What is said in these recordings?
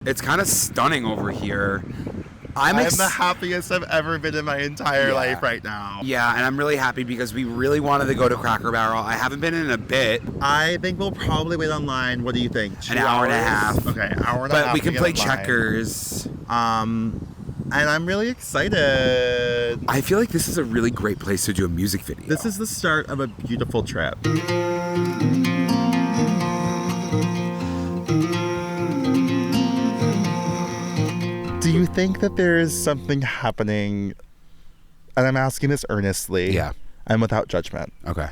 It's kind of stunning over here. I'm the happiest I've ever been in my entire life right now. Yeah, and I'm really happy because we really wanted to go to Cracker Barrel. I haven't been in a bit. I think we'll probably wait online. What do you think? 2 An hour and a half. Okay, hour and a half. But we can play checkers. And I'm really excited. I feel like this is a really great place to do a music video. This is the start of a beautiful trip. Do you think that there is something happening, and I'm asking this earnestly, and without judgment. Okay.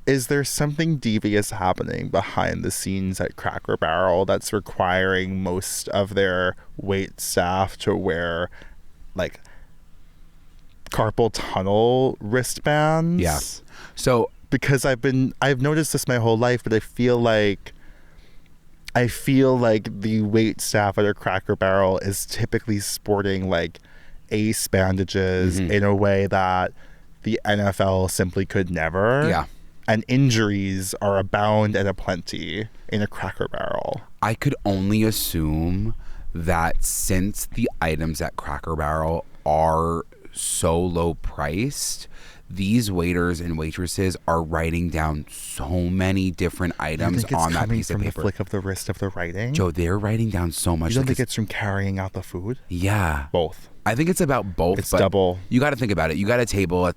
Is there something devious happening behind the scenes at Cracker Barrel that's requiring most of their wait staff to wear, like, carpal tunnel wristbands? Yeah. So, because I've noticed this my whole life, but I feel like the wait staff at a Cracker Barrel is typically sporting like ace bandages in a way that the NFL simply could never. Yeah. And injuries are abound and aplenty in a Cracker Barrel. I could only assume that since the items at Cracker Barrel are so low priced, these waiters and waitresses are writing down so many different items on that piece of paper. From the flick of the wrist of the writing? Joe, they're writing down so much. You don't think it's from carrying out the food? Yeah. Both. I think it's about both. It's double. You got to think about it. You got a table.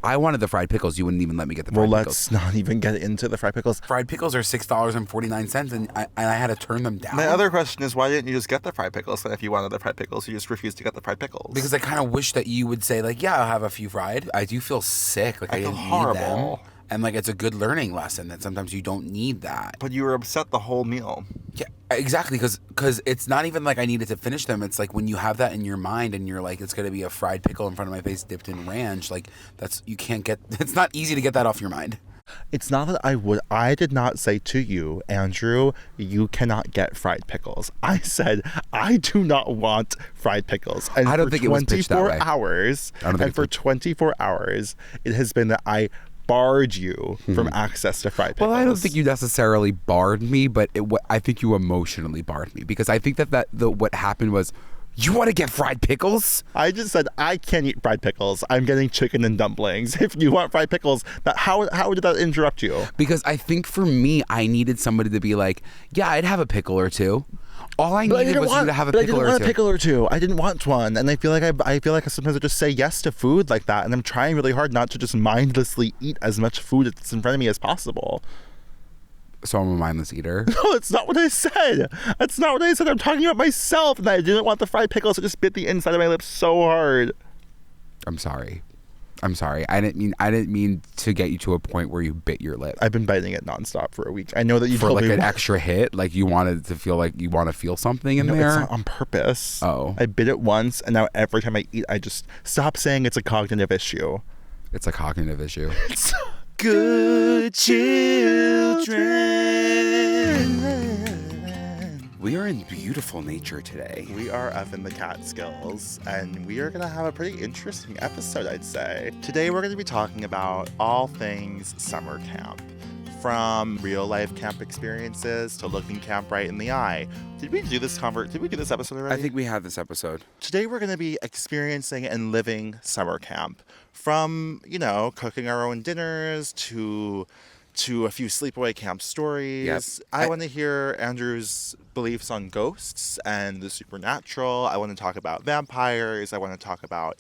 I wanted the fried pickles. You wouldn't even let me get the fried pickles. Well, let's not even get into the fried pickles. Fried pickles are $6.49, and I had to turn them down. My other question is, why didn't you just get the fried pickles? Then if you wanted the fried pickles, you just refused to get the fried pickles. Because I kind of wish that you would say, like, yeah, I'll have a few fried. I do feel sick. Like, I didn't need them. And, like, it's a good learning lesson that sometimes you don't need that. But you were upset the whole meal. Yeah, exactly, because it's not even like I needed to finish them. It's like when you have that in your mind and you're like, it's going to be a fried pickle in front of my face dipped in ranch, like, it's not easy to get that off your mind. It's not that I did not say to you, Andrew, you cannot get fried pickles. I said, I do not want fried pickles. And I don't think it was pitched that way. For 24 hours, it has been that I barred you from access to fried pickles. Well, I don't think you necessarily barred me, but I think you emotionally barred me, because I think that what happened was, you want to get fried pickles? I just said, I can't eat fried pickles. I'm getting chicken and dumplings. If you want fried pickles, how did that interrupt you? Because I think for me, I needed somebody to be like, yeah, I'd have a pickle or two. All I needed was you to have a pickle or two. I didn't want a pickle or two. I didn't want one. And I feel like sometimes I just say yes to food like that. And I'm trying really hard not to just mindlessly eat as much food that's in front of me as possible. So I'm a mindless eater? No, that's not what I said. That's not what I said. I'm talking about myself, and I didn't want the fried pickles. I just bit the inside of my lips so hard. I'm sorry. I didn't mean to get you to a point where you bit your lip. I've been biting it nonstop for a week. I know that you for told like me an extra hit, like you wanted to feel like you want to feel something in there. It's not on purpose. Oh, I bit it once, and now every time I eat, I just stop saying it's a cognitive issue. It's a cognitive issue. Good children. We are in beautiful nature today. We are up in the Catskills, and we are going to have a pretty interesting episode, I'd say. Today we're going to be talking about all things summer camp. From real-life camp experiences to looking camp right in the eye. Did we do this episode already? I think we had this episode. Today we're going to be experiencing and living summer camp. From, cooking our own dinners to a few sleepaway camp stories. Yep. I want to hear Andrew's beliefs on ghosts and the supernatural. I want to talk about vampires. I want to talk about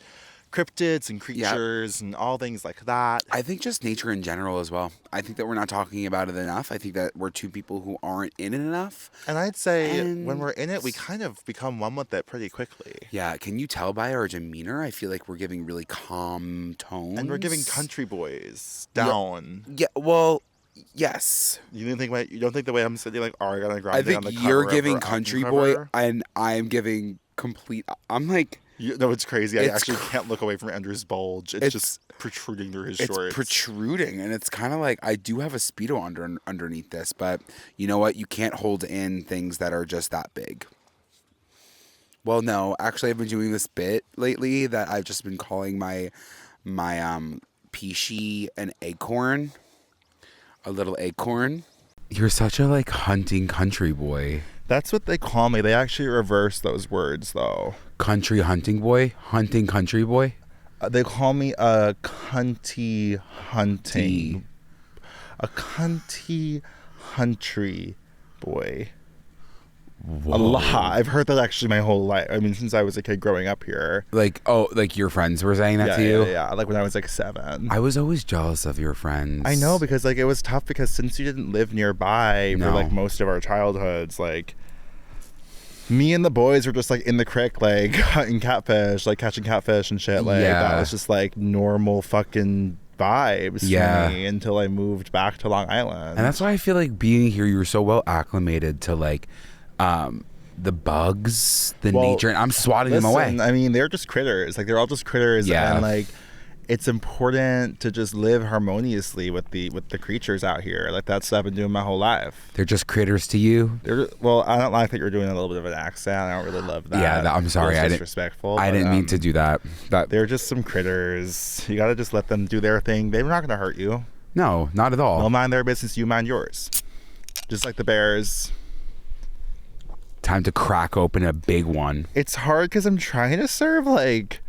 cryptids and creatures and all things like that. I think just nature in general as well. I think that we're not talking about it enough. I think that we're two people who aren't in it enough. And I'd say when we're in it, we kind of become one with it pretty quickly. Yeah. Can you tell by our demeanor? I feel like we're giving really calm tones. And we're giving country boys down. Yeah. Well, yes. You don't think the way I'm sitting like Ariana Grande? I think on the you're cover giving of her country album boy, cover? and I'm giving complete. I'm like. It's crazy. I actually can't look away from Andrew's bulge. It's just protruding through his shorts. It's protruding, and it's kind of like I do have a Speedo underneath this, but you know what? You can't hold in things that are just that big. Well, no, actually, I've been doing this bit lately that I've just been calling my peachy an acorn, a little acorn. You're such a hunting country boy. That's what they call me. They actually reverse those words, though. Country hunting boy? Hunting country boy? They call me a cunty hunting. A cunty huntry boy. Whoa. A lot. I've heard that actually my whole life. I mean, since I was a kid growing up here. Like, your friends were saying that Yeah, to you? yeah. Like when I was like 7. I was always jealous of your friends. I know, because like it was tough because since you didn't live nearby for No. like most of our childhoods, like me and the boys were just like in the creek, like hunting catfish, like catching catfish and shit. Like that was just like normal fucking vibes for me until I moved back to Long Island. And that's why I feel like being here, you were so well acclimated to like the bugs, the nature, and I'm swatting them away. I mean, they're just critters. Like they're all just critters, and like it's important to just live harmoniously with the creatures out here. Like that's what I've been doing my whole life. They're just critters to you. Well, I don't like that you're doing a little bit of an accent. I don't really love that. Yeah, I'm sorry. It's disrespectful. I didn't mean to do that. They're just some critters. You gotta just let them do their thing. They're not gonna hurt you. No, not at all. They'll mind their business. You mind yours. Just like the bears. Time to crack open a big one. It's hard because I'm trying to serve like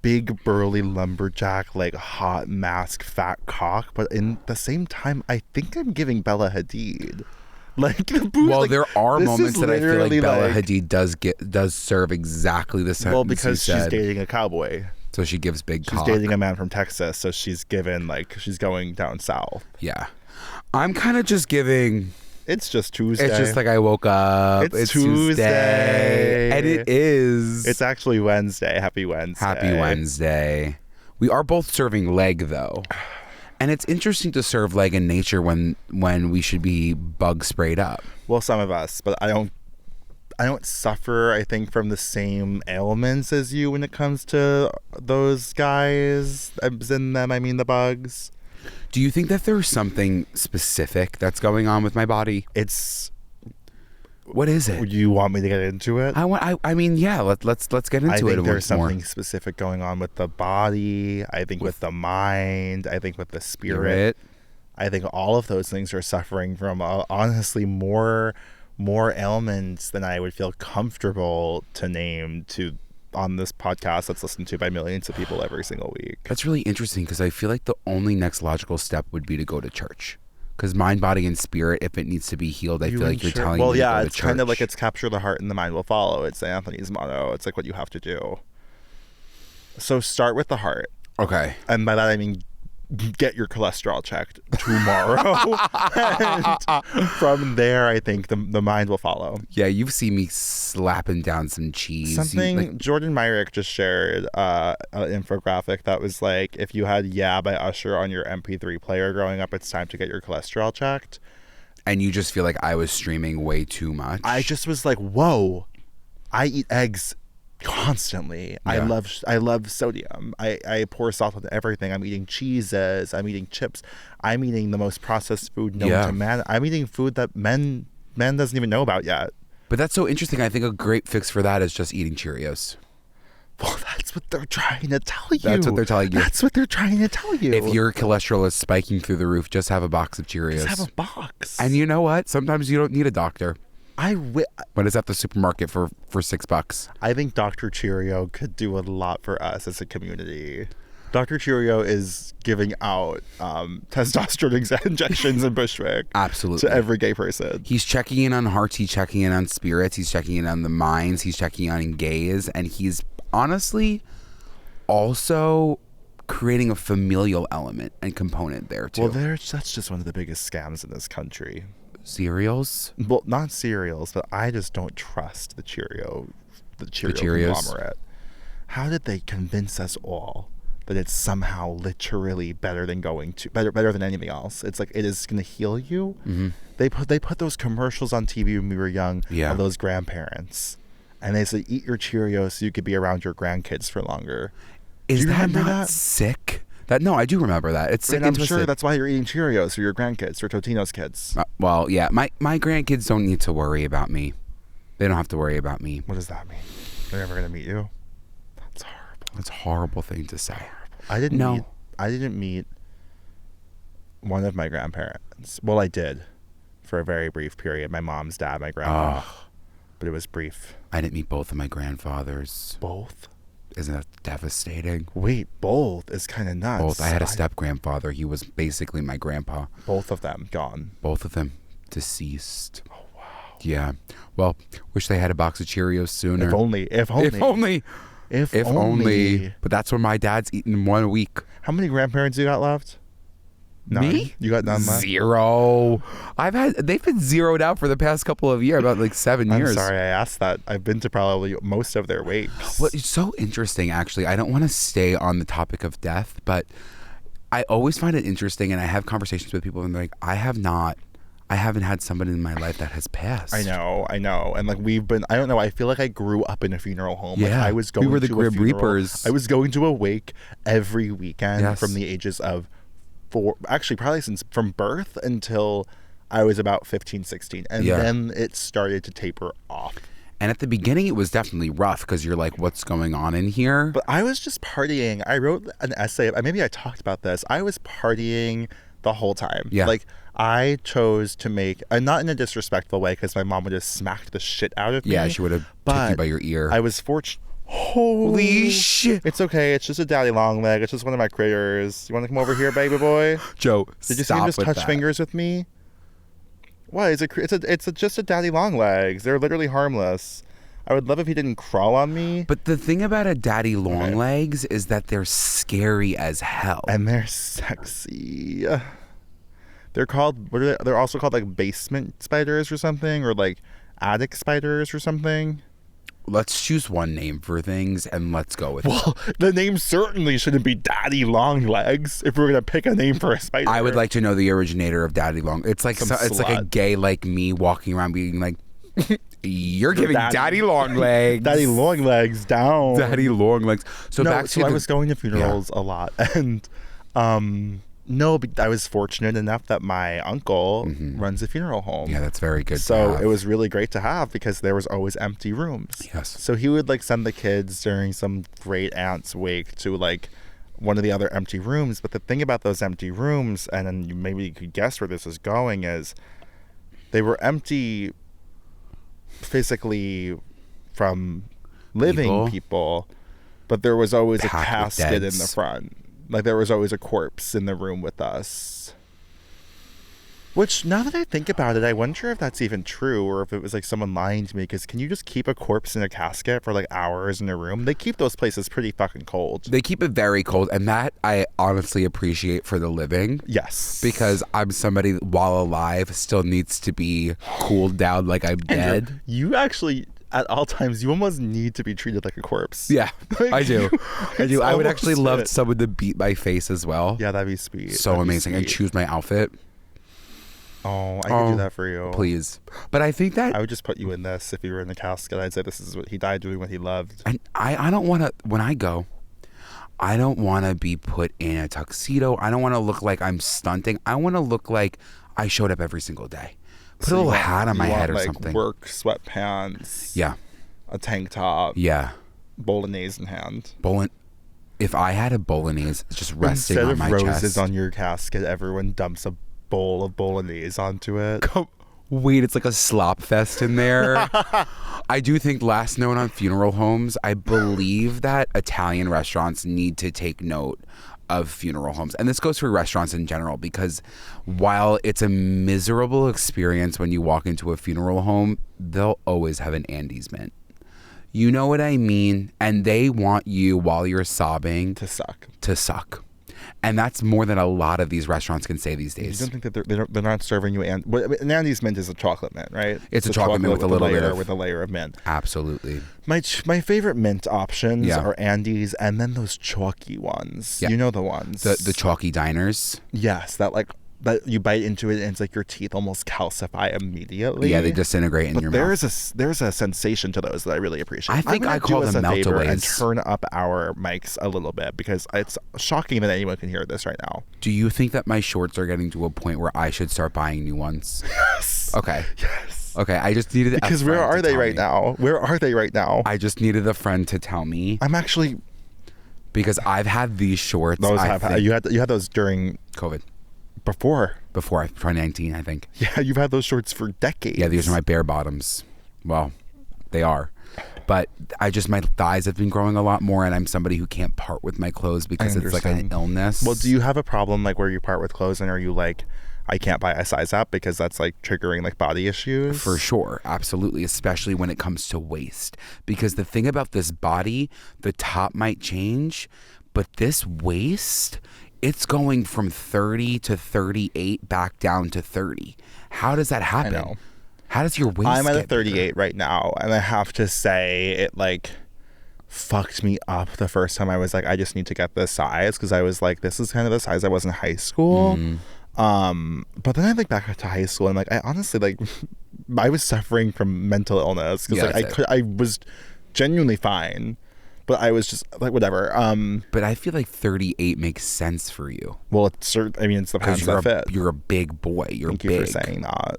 big burly lumberjack, like hot mask fat cock, but in the same time I think I'm giving Bella Hadid. Like the booze, well, like, there are moments that I feel like Bella like, Hadid does serve exactly the same. Well, because she's dating a cowboy. So she gives big She's cock. dating a man from Texas, so she's given like she's going down south. Yeah. I'm kind of just giving. It's just Tuesday. It's just like I woke up. It's Tuesday. And it is. It's actually Wednesday. Happy Wednesday. Happy Wednesday. We are both serving leg though. And it's interesting to serve leg in nature when we should be bug sprayed up. Well, some of us, but I don't suffer, I think, from the same ailments as you when it comes to those guys. In them, I mean the bugs. Do you think that there's something specific that's going on with my body? What is it? Do you want me to get into it? I mean, yeah. Let's get into it. I think there's something something specific going on with the body. I think with the mind. I think with the spirit. I think all of those things are suffering from honestly more ailments than I would feel comfortable to name on this podcast that's listened to by millions of people every single week. That's really interesting because I feel like the only next logical step would be to go to church. Because mind, body, and spirit, if it needs to be healed, I feel like you're telling me to go to church. Well, yeah, it's kind of like it's capture the heart and the mind will follow. It's Anthony's motto. It's like what you have to do. So start with the heart. Okay. And by that I mean get your cholesterol checked tomorrow. And from there, I think the mind will follow. Yeah, you've seen me slapping down some cheese. Jordan Myrick just shared an infographic that was like, if you had Yeah by Usher on your MP3 player growing up, it's time to get your cholesterol checked. And you just feel like I was streaming way too much. I just was like, whoa, I eat eggs constantly. Yeah. I love sodium. I pour salt on everything. I'm eating cheeses. I'm eating chips. I'm eating the most processed food known to man. I'm eating food that men doesn't even know about yet. But that's so interesting. I think a great fix for that is just eating Cheerios. Well, that's what they're trying to tell you. That's what they're telling you. That's what they're trying to tell you. If your cholesterol is spiking through the roof, just have a box of Cheerios. Just have a box. And you know what? Sometimes you don't need a doctor. When it's at the supermarket for $6. I think Dr. Cheerio could do a lot for us as a community. Dr. Cheerio is giving out testosterone injections in Bushwick. Absolutely. To every gay person. He's checking in on hearts. He's checking in on spirits. He's checking in on the minds. He's checking in on gays. And he's honestly also creating a familial element and component there too. Well, that's just one of the biggest scams in this country. Cereals? Well, not cereals, but I just don't trust the Cheerio conglomerate. How did they convince us all that it's somehow literally better than better than anything else? It's like it is going to heal you. Mm-hmm. They put those commercials on TV when we were young of those grandparents, and they said eat your Cheerios so you could be around your grandkids for longer. Is that not sick? No, I do remember that. It's sick. And I'm sure that's why you're eating Cheerios for your grandkids, for Totino's kids. Well, yeah, my grandkids don't need to worry about me. They don't have to worry about me. What does that mean? They're never gonna meet you? That's horrible. That's a horrible thing to say. I didn't meet one of my grandparents. Well, I did for a very brief period. My mom's dad, my grandpa. Oh, But it was brief. I didn't meet both of my grandfathers. Both? Isn't that devastating? Wait, both is kind of nuts. Both. I had a step grandfather. He was basically my grandpa. Both of them gone. Both of them deceased. Oh, wow. Yeah. Well, wish they had a box of Cheerios sooner. If only. If only. But that's what my dad's eaten in 1 week. How many grandparents you got left? None? Me? You got none left? 0. They've been zeroed out for the past couple of years, about like 7 years. I'm sorry I asked that. I've been to probably most of their wakes. Well, it's so interesting, actually. I don't want to stay on the topic of death, but I always find it interesting, and I have conversations with people, and they're like, I haven't had somebody in my life that has passed. I know. And like I don't know, I feel like I grew up in a funeral home. Yeah. Like I was going we were the to Grim a funeral. Reapers. I was going to a wake every weekend Yes. from the ages of probably from birth until I was about 15, 16. And then it started to taper off. And at the beginning, it was definitely rough because you're like, what's going on in here? But I was just partying. I wrote an essay. Maybe I talked about this. I was partying the whole time. Yeah. Like I chose to make, and not in a disrespectful way because my mom would have smacked the shit out of me. Yeah, she would have took you by your ear. I was fortunate. Holy shit. It's okay. It's just a daddy long leg. It's just one of my critters. You want to come over here, baby boy? Joe, Did you see him just touch fingers with me? What? It's just a daddy long legs. They're literally harmless. I would love if he didn't crawl on me. But the thing about a daddy long legs is that they're scary as hell. And they're sexy. They're called, what are they? They're also called like basement spiders or something, or like attic spiders or something. Let's choose one name for things and let's go with it. Well, the name certainly shouldn't be Daddy Long Legs if we're gonna pick a name for a spider. I would like to know the originator of Daddy Long. It's like it's like a slut. gay like me walking around being like, you're giving Daddy Long Legs. Daddy Long Legs down. Daddy Long Legs. So no, back to I was going to funerals a lot, and no, but I was fortunate enough that my uncle runs a funeral home. Yeah, that's very good. So it was really great to have because there was always empty rooms. Yes. So he would like send the kids during some great aunt's wake to like one of the other empty rooms. But the thing about those empty rooms, and then maybe you could guess where this is going, is they were empty physically from living people, but there was always a casket in the front. Like there was always a corpse in the room with us. Which, now that I think about it, I wonder if that's even true or if it was like someone lying to me. Because can you just keep a corpse in a casket for like hours in a room? They keep those places pretty fucking cold. They keep it very cold, and that I honestly appreciate for the living. Yes. Because I'm somebody that, while alive, still needs to be cooled down like I'm dead. You actually, at all times, you almost need to be treated like a corpse. Yeah, Like, I do. I do. I would actually almost love it. someone to beat my face as well. Yeah, that'd be sweet. So That'd be amazing. And sweet. choose my outfit. Oh, I could do that for you. Please. But I think that... I would just put you in this if you were in the casket. I'd say this is what he died doing, what he loved. And I don't want to... When I go, I don't want to be put in a tuxedo. I don't want to look like I'm stunting. I want to look like I showed up every single day. Put a little hat on my head or something. Work sweatpants. Yeah. A tank top. Yeah. Bolognese in hand. If I had a bolognese just resting on my chest. Instead of roses on your casket, everyone dumps a bowl of bolognese onto it. Wait, it's like a slop fest in there. I do think, last note on funeral homes, I believe that Italian restaurants need to take note of funeral homes. And this goes for restaurants in general, because while it's a miserable experience when you walk into a funeral home, they'll always have an Andes mint. You know what I mean? And they want you, while you're sobbing, To suck. And that's more than a lot of these restaurants can say these days. You don't think that they're not serving you an Andes mint is a chocolate mint, right? It's a chocolate mint with a little bit of... with a layer of mint. Absolutely. My favorite mint options are Andes, and then those chalky ones. Yeah. You know the ones. The chalky diners. Yes, that you bite into it and it's like your teeth almost calcify immediately. Yeah, they disintegrate in your mouth. There's a sensation to those that I really appreciate. I think I call them meltaways. And meltaways. turn up our mics a little bit because it's shocking that anyone can hear this right now. Do you think that my shorts are getting to a point where I should start buying new ones? Yes. Okay. Yes. Okay, I just needed Because where are they right now? Where are they right now? I just needed a friend to tell me. I'm actually... Because I've had these shorts. You had those during... COVID. Before 2019, I think. Yeah, you've had those shorts for decades. Yeah, these are my bare bottoms. Well, they are. But my thighs have been growing a lot more, and I'm somebody who can't part with my clothes because it's like an illness. Well, do you have a problem like where you part with clothes, and are you like, I can't buy a size up because that's like triggering like body issues? For sure. Absolutely. Especially when it comes to waist. Because the thing about this body, the top might change, but this waist, it's going from 30 to 38 back down to 30. How does that happen? I know. How does your waist I'm at a get 38 bigger? right now, and I have to say it like fucked me up the first time I was like, I just need to get this size, because I was like, this is kind of the size I was in high school. But then I think back to high school, and like I honestly like I was suffering from mental illness because I was genuinely fine, but I was just like whatever. But I feel like 38 makes sense for you. Well, it's the pants that fit. You're a big boy. Thank you for saying that.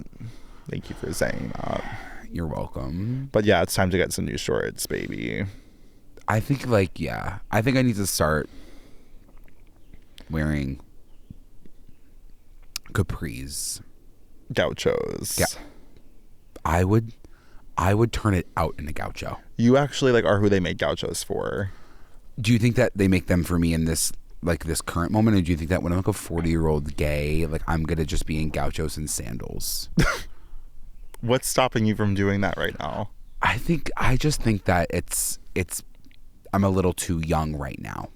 Thank you for saying that. You're welcome. But yeah, it's time to get some new shorts, baby. I think I think I need to start wearing capris. Gauchos. Yeah. I would turn it out in a gaucho. You actually like are who they made gauchos for. Do you think that they make them for me in this current moment, or do you think that when I'm like a 40-year-old gay, like I'm gonna just be in gauchos and sandals? What's stopping you from doing that right now? I just think that it's I'm a little too young right now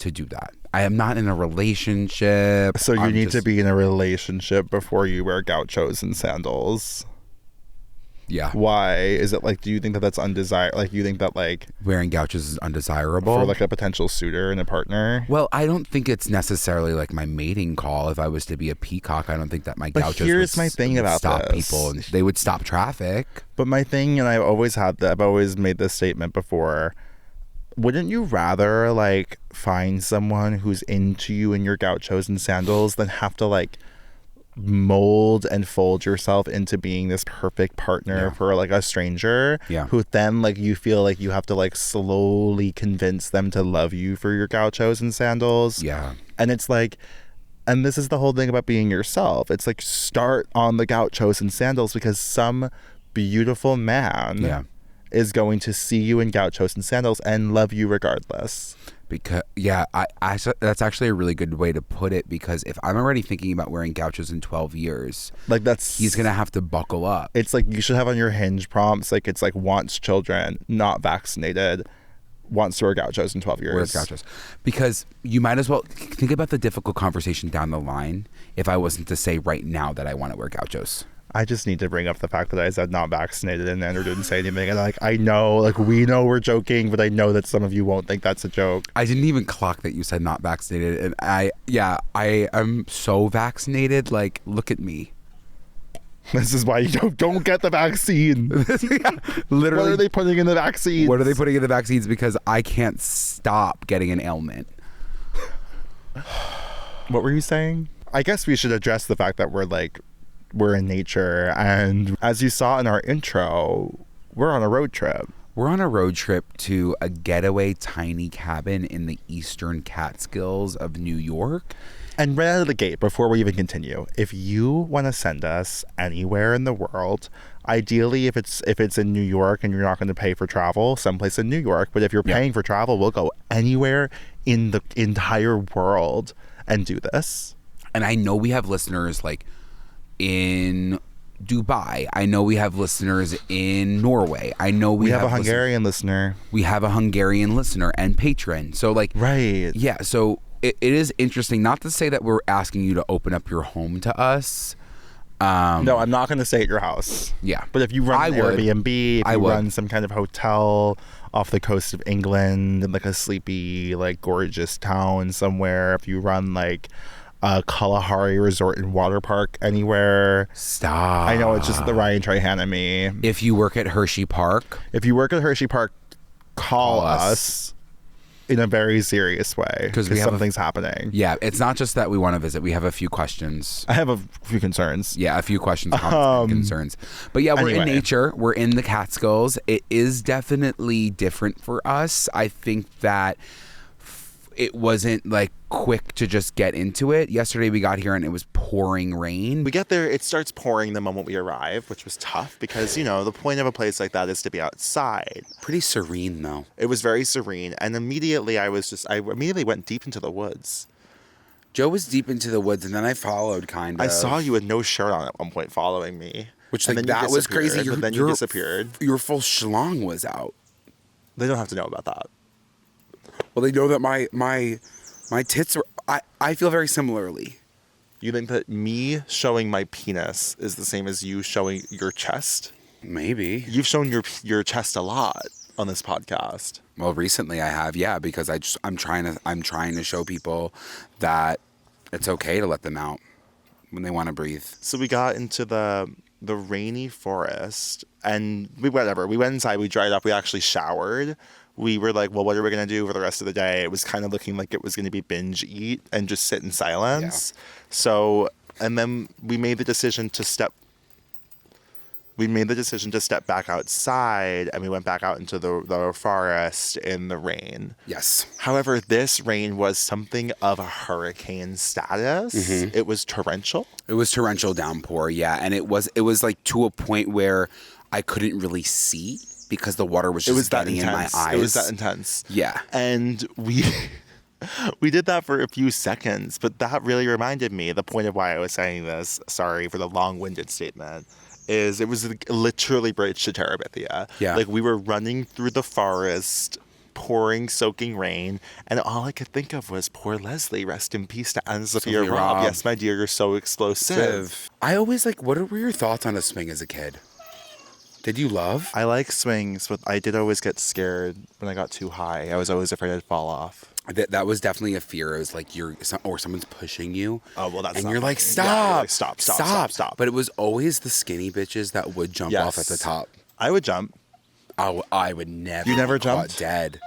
to do that. I am not in a relationship. So you need to be in a relationship before you wear gauchos and sandals. Yeah. Why? Is it like, do you think that that's undesirable? Like, you think that like wearing gauchos is undesirable for like a potential suitor and a partner? Well, I don't think it's necessarily like my mating call. If I was to be a peacock, I don't think that my gauchos would stop people, and they would stop traffic. But my thing, and I've always made this statement before, wouldn't you rather like find someone who's into you in your gauchos and sandals than have to like mold and fold yourself into being this perfect partner for like a stranger who then like you feel like you have to like slowly convince them to love you for your gauchos and sandals? And it's like, and this is the whole thing about being yourself. It's like, start on the gauchos and sandals, because some beautiful man is going to see you in gauchos and sandals and love you regardless. Because that's actually a really good way to put it, because if I'm already thinking about wearing gauchos in 12 years, like he's gonna have to buckle up. It's like you should have on your Hinge prompts, like it's like wants children, not vaccinated, wants to wear gauchos in 12 years. Wear gauchos. Because you might as well think about the difficult conversation down the line if I wasn't to say right now that I want to wear gauchos. I just need to bring up the fact that I said not vaccinated and Andrew didn't say anything. And like, I know, like we know we're joking, but I know that some of you won't think that's a joke. I didn't even clock that you said not vaccinated. And I am so vaccinated. Like, look at me. This is why you don't get the vaccine. Literally. What are they putting in the vaccines? What are they putting in the vaccines? Because I can't stop getting an ailment. What were you saying? I guess we should address the fact that we're in nature, and as you saw in our intro, we're on a road trip. We're on a road trip to a getaway tiny cabin in the eastern Catskills of New York. And right out of the gate, before we even continue, if you want to send us anywhere in the world, ideally if it's in New York and you're not going to pay for travel, someplace in New York, but if you're paying for travel, we'll go anywhere in the entire world and do this. And I know we have listeners like in Dubai. I know we have listeners in Norway. I know we have a Hungarian listener. We have a Hungarian listener and patron. So like, right. Yeah. So it is interesting, not to say that we're asking you to open up your home to us. No, I'm not going to stay at your house. Yeah. But if you run an Airbnb, if you run some kind of hotel off the coast of England in like a sleepy, like gorgeous town somewhere, if you run like a Kalahari resort and water park anywhere. Stop. I know, it's just the Ryan Trihan me. If you work at Hershey Park. If you work at Hershey Park, call us in a very serious way. Because something's happening. Yeah, it's not just that we want to visit. We have a few questions. I have a few concerns. Yeah, a few questions, comments, and concerns. But yeah, we're in nature. We're in the Catskills. It is definitely different for us. I think that it wasn't like quick to just get into it. Yesterday we got here and it was pouring rain. We get there, it starts pouring the moment we arrive, which was tough because, the point of a place like that is to be outside. Pretty serene though. It was very serene. And immediately I immediately went deep into the woods. Joe was deep into the woods and then I followed kind of. I saw you with no shirt on at one point following me. Which like that was crazy. But then you disappeared. Your full schlong was out. They don't have to know about that. Well, they know that my tits were. I feel very similarly. You think that me showing my penis is the same as you showing your chest? Maybe. You've shown your chest a lot on this podcast. Well, recently I have, yeah, because I'm trying to show people that it's okay to let them out when they want to breathe. So we got into the rainy forest and we went inside, we dried up, we actually showered. We were like, well, what are we going to do for the rest of the day? It was kind of looking like it was going to be binge eat and just sit in silence. Yeah. So, and then we made the decision to step back outside and we went back out into the forest in the rain. Yes. However, this rain was something of a hurricane status. Mm-hmm. It was torrential. It was torrential downpour, yeah. And it was like to a point where I couldn't really see because the water was just getting in my eyes. It was that intense. Yeah. And we did that for a few seconds, but that really reminded me, the point of why I was saying this, sorry for the long-winded statement, is it was literally bridge to Terabithia. Yeah. Like we were running through the forest, pouring, soaking rain, and all I could think of was poor Leslie, rest in peace to Anne-Sophia Robb. Yes, my dear, you're so explosive. I always what were your thoughts on a swing as a kid? Did you love? I like swings, but I did always get scared when I got too high. I was always afraid I'd fall off. That was definitely a fear. It was like someone's pushing you. Oh, well, that's and not you're like, stop, yeah, you're like, stop. But it was always the skinny bitches that would jump off at the top. I would jump. Oh, I would never. You never jumped? Dead.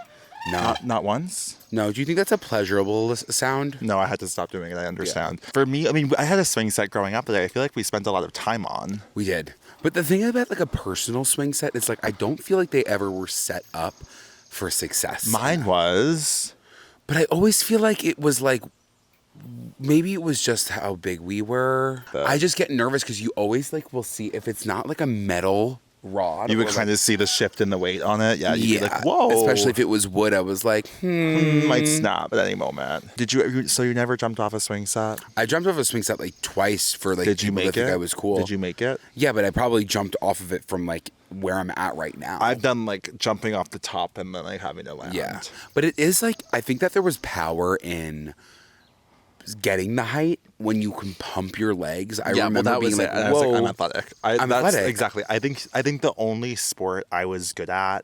No. Not once? No. Do you think that's a pleasurable sound? No, I had to stop doing it. I understand. Yeah. For me, I mean, I had a swing set growing up that I feel like we spent a lot of time on. We did. But the thing about like a personal swing set is like I don't feel like they ever were set up for success. Mine was. But I always feel like it was like maybe it was just how big we were. I just get nervous because you always like will see if it's not like a metal rod. You would kind of see the shift in the weight on it. Yeah. You'd be like, whoa. Especially if it was wood. I was like, might snap at any moment. Did you? So you never jumped off a swing set? I jumped off a swing set like twice for like. Did you make it? I was cool. Did you make it? Yeah, but I probably jumped off of it from like where I'm at right now. I've done like jumping off the top and then like having to land. Yeah, but it is like I think that there was power in getting the height when you can pump your legs. I remember being like, whoa. I was like, I'm athletic. I'm athletic. Exactly. I think the only sport I was good at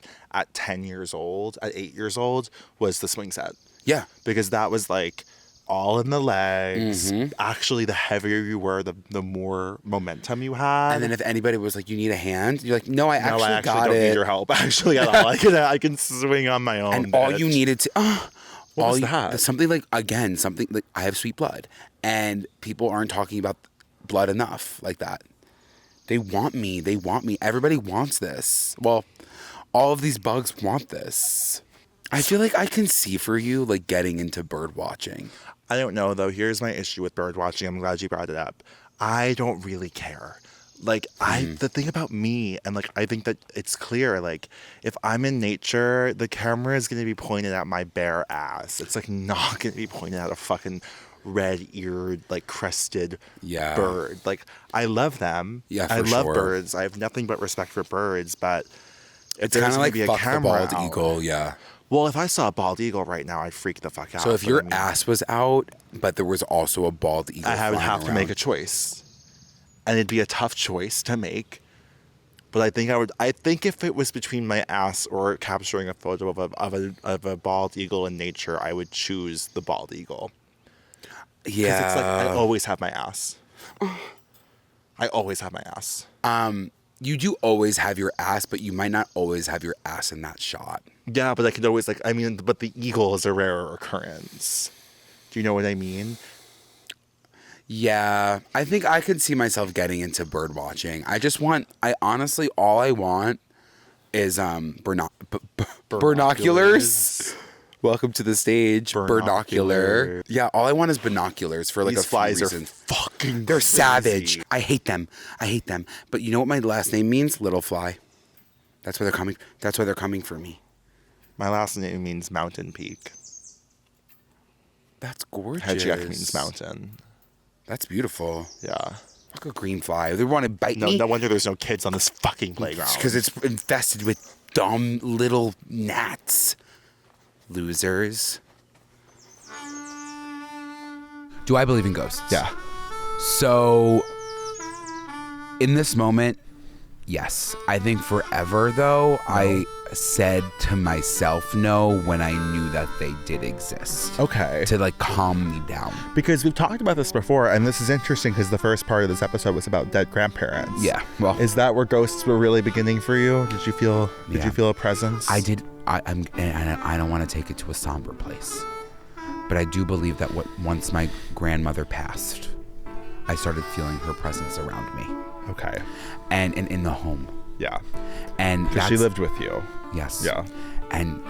10 years old, at 8 years old, was the swing set. Yeah. Because that was like all in the legs. Mm-hmm. Actually, the heavier you were, the more momentum you had. And then if anybody was like, you need a hand, you're like, no, I actually don't need your help actually at all. I can swing on my own. And all you needed to... What was that? Something like I have sweet blood, and people aren't talking about blood enough like that. They want me. Everybody wants this. Well, all of these bugs want this. I feel like I can see for you like getting into bird watching. I don't know though. Here's my issue with bird watching. I'm glad you brought it up. I don't really care. Like the thing about me, and like I think that it's clear, like if I'm in nature, the camera is going to be pointed at my bare ass. It's like not going to be pointed at a fucking red-eared, like crested bird. Like I love them. Yeah, I love birds. I have nothing but respect for birds, but it's kind of like fuck the bald eagle. Yeah. Well, if I saw a bald eagle right now, I'd freak the fuck out. So if your ass was out, but there was also a bald eagle, I would have to make a choice. And it'd be a tough choice to make, but I think if it was between my ass or capturing a photo of a bald eagle in nature, I would choose the bald eagle. Yeah, it's like I always have my ass. I always have my ass. You do always have your ass, but you might not always have your ass in that shot. Yeah, but I could always but the eagle is a rarer occurrence. Do you know what I mean? Yeah, I think I could see myself getting into bird watching. I honestly, all I want is binoculars. Welcome to the stage, binocular. Yeah, all I want is binoculars for like These a few flies reasons. are fucking They're crazy. savage. I hate them. But you know what my last name means? Little fly. That's why they're coming. That's why they're coming for me. My last name means mountain peak. That's gorgeous. Hegyes means mountain. That's beautiful. Yeah. Fuck a green fly. They want to bite No, me. no wonder there's no kids on this fucking playground. Because it's infested with dumb little gnats. Losers. Do I believe in ghosts? Yeah. So, in this moment, yes. I think forever, though, I said to myself no when I knew that they did exist. Okay. To, like, calm me down. Because we've talked about this before, and this is interesting because the first part of this episode was about dead grandparents. Yeah, well. Is that where ghosts were really beginning for you? Did you feel a presence? I did. I don't want to take it to a somber place. But I do believe that once my grandmother passed, I started feeling her presence around me. Okay. And in the home. Yeah. And because she lived with you. Yes. Yeah. And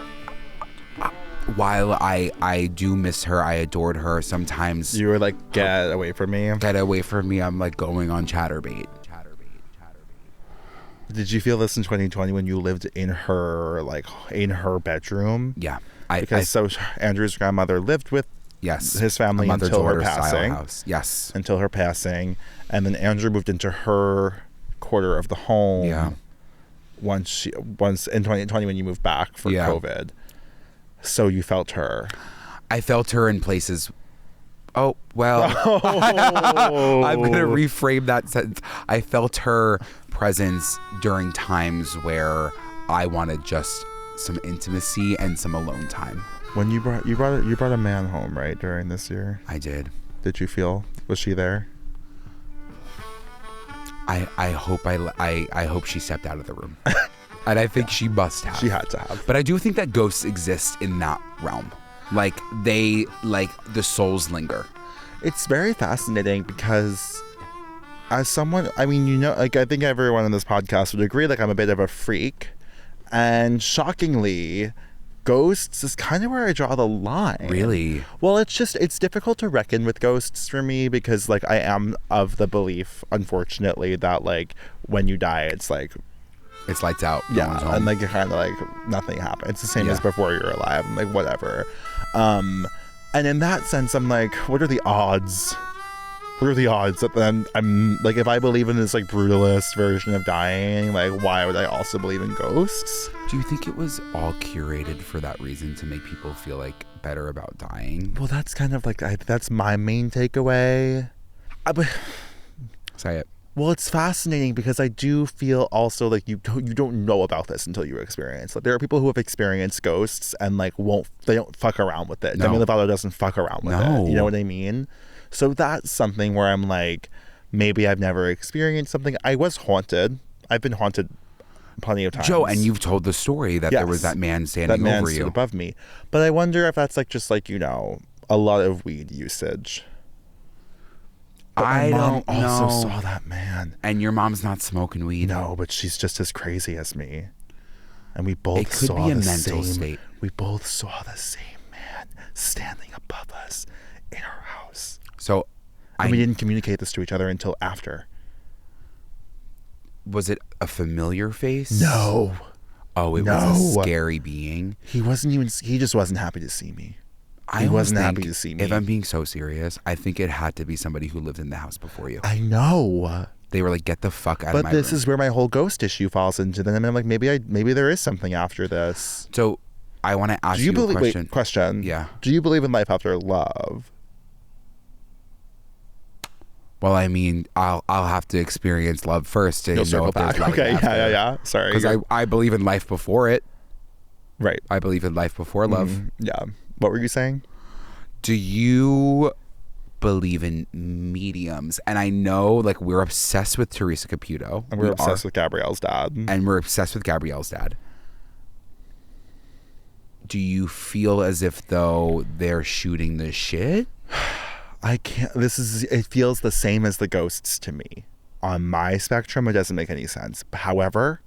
while I do miss her, I adored her. Sometimes you were like, get away from me. Get away from me. I'm like going on chatterbait. Did you feel this in 2020 when you lived in her bedroom? Yeah. So Andrew's grandmother lived with his family until her passing. Yes. Until her passing. And then Andrew moved into her quarter of the home. Yeah. Once in 2020 when you moved back for COVID. So you felt her. I felt her in places. Oh, well. I'm going to reframe that sentence. I felt her presence during times where I wanted just some intimacy and some alone time. When you brought a man home, right, during this year? I did. Did you feel? Was she there? I hope she stepped out of the room. And I think she must have. She had to have. But I do think that ghosts exist in that realm. Like the souls linger. It's very fascinating because as someone, I mean, I think everyone on this podcast would agree, I'm a bit of a freak. And shockingly, ghosts is kind of where I draw the line. Really? Well, it's difficult to reckon with ghosts for me because, I am of the belief, unfortunately, that, when you die, it's lights out. Yeah, and, you're kind of, nothing happened. It's the same as before you're alive. I'm whatever. And in that sense, I'm what are the odds? What are the odds that then I'm if I believe in this brutalist version of dying, why would I also believe in ghosts? Do you think it was all curated for that reason, to make people feel better about dying? Well, that's kind of that's my main takeaway. Say it. Well, it's fascinating because I do feel also you don't know about this until you experience. There are people who have experienced ghosts and they don't fuck around with it. No. Demi Lovato doesn't fuck around with it. You know what I mean? So that's something where I'm maybe I've never experienced something. I was haunted. I've been haunted plenty of times. Joe, and you've told the story that there was that man standing over you. Stood above me. But I wonder if that's just a lot of weed usage. But I don't know. Also saw that man. And your mom's not smoking weed. No, but she's just as crazy as me. And we both saw the same. It could be a mental state. We both saw the same man standing above us in our house. So, and we didn't communicate this to each other until after. Was it a familiar face? No. Oh, it was a scary being. He just wasn't happy to see me. He wasn't happy to see me. If I'm being so serious, I think it had to be somebody who lived in the house before you. I know. They were get the fuck out of my room. But this is where my whole ghost issue falls into. Then I'm maybe there is something after this. So I want to ask you a question. Wait, question. Yeah. Do you believe in life after love? Well, I mean, I'll have to experience love first to know if there's life okay, after. yeah. Sorry. Because I believe in life before it. Right. I believe in life before love. Yeah. What were you saying? Do you believe in mediums? And I know we're obsessed with Teresa Caputo. And we're obsessed with Gabrielle's dad. And we're obsessed with Gabrielle's dad. Do you feel as if though they're shooting the shit? I can't. It feels the same as the ghosts to me. On my spectrum, it doesn't make any sense. However,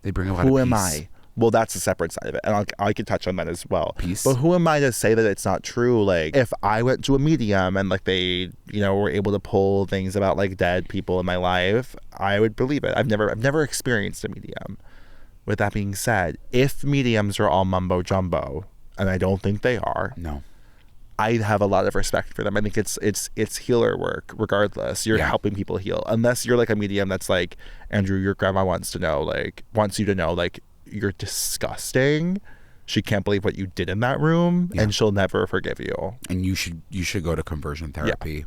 they bring a lot of peace. Who am I? Well, that's a separate side of it, and I could touch on that as well. Peace. But who am I to say that it's not true? Like, if I went to a medium and like they, were able to pull things about like dead people in my life, I would believe it. I've never experienced a medium. With that being said, if mediums are all mumbo jumbo, and I don't think they are, no, I have a lot of respect for them. I think it's healer work. Regardless, you're helping people heal. Unless you're like a medium that's like, Andrew, your grandma wants you to know, like, you're disgusting. She can't believe what you did in that room, and she'll never forgive you. And you should go to conversion therapy.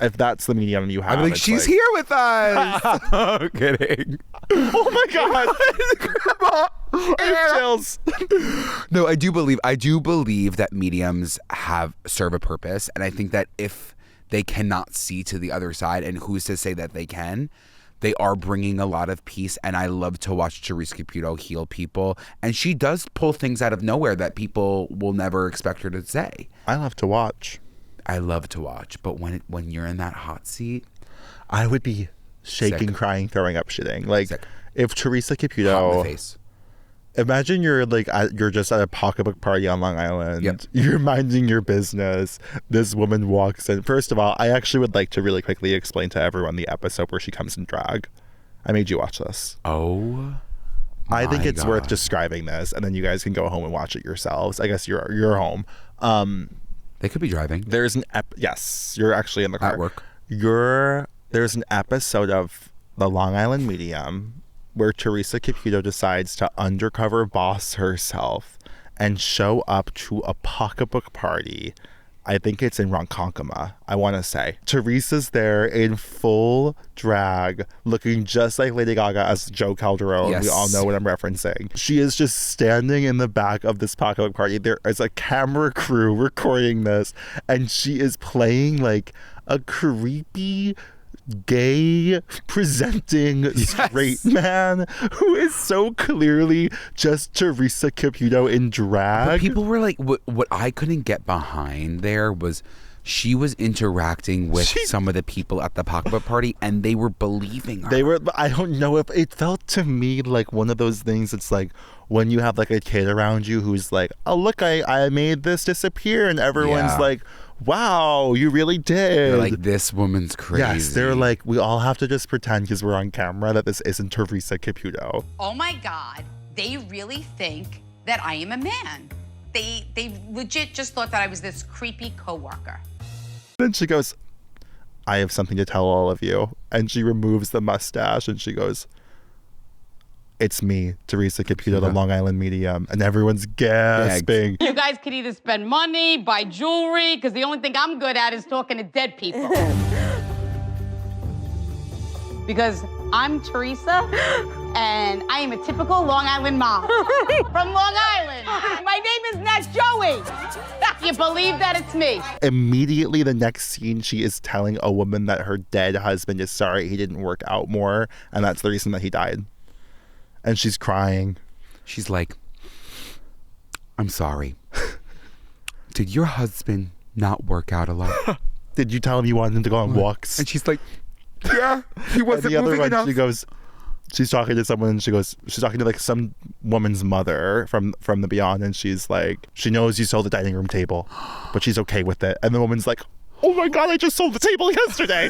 If that's the medium you have, I'm like, she's here with us. Oh, kidding. Oh my god. Grandma. Chills. No, I do believe that mediums serve a purpose, and I think that if they cannot see to the other side, and who's to say that they can, they are bringing a lot of peace. And I love to watch Teresa Caputo heal people, and she does pull things out of nowhere that people will never expect her to say. I love to watch, but when you're in that hot seat, I would be shaking, crying, throwing up, shitting. Like, sick. If Teresa Caputo, hot in the face. Imagine you're like you're just at a pocketbook party on Long Island. Yep. You're minding your business. This woman walks in. First of all, I actually would like to really quickly explain to everyone the episode where she comes in drag. I made you watch this. Oh, I think it's God. worth describing this, and then you guys can go home and watch it yourselves. I guess you're home. They could be driving. There's yes, you're actually in the car at work. There's an episode of The Long Island Medium where Teresa Caputo decides to undercover boss herself and show up to a pocketbook party. I think it's in Ronkonkoma, I want to say. Teresa's there in full drag, looking just like Lady Gaga as Joe Calderone. Yes. We all know what I'm referencing. She is just standing in the back of this pocketbook party. There is a camera crew recording this, and she is playing like a creepy gay presenting straight man who is so clearly just Teresa Caputo in drag. But people were like, what I couldn't get behind there was she was interacting with some of the people at the pocketbook party, and they were believing her. I don't know if it felt to me like one of those things. It's like when you have like a kid around you who's like, oh look, I made this disappear, and everyone's like, wow, you really did. They're like, this woman's crazy. Yes, they're like, we all have to just pretend because we're on camera that this isn't Teresa Caputo. Oh my God, they really think that I am a man. They legit just thought that I was this creepy coworker. Then she goes, I have something to tell all of you. And she removes the mustache and she goes, it's me, Teresa Caputo, the Long Island Medium. And everyone's gasping. You guys could either spend money, buy jewelry, because the only thing I'm good at is talking to dead people. Because I'm Teresa, and I am a typical Long Island mom. From Long Island. My name is not Joey. You believe that it's me. Immediately the next scene, she is telling a woman that her dead husband is sorry he didn't work out more, and that's the reason that he died. And she's crying. She's like, I'm sorry. Did your husband not work out a lot? Did you tell him you wanted him to go on walks? And she's like, yeah, he wasn't the other moving one, enough. she goes, she's talking to someone, and she's talking to like some woman's mother from the beyond, and she's like, she knows you sold the dining room table, but she's okay with it. And the woman's like, oh my God, I just sold the table yesterday.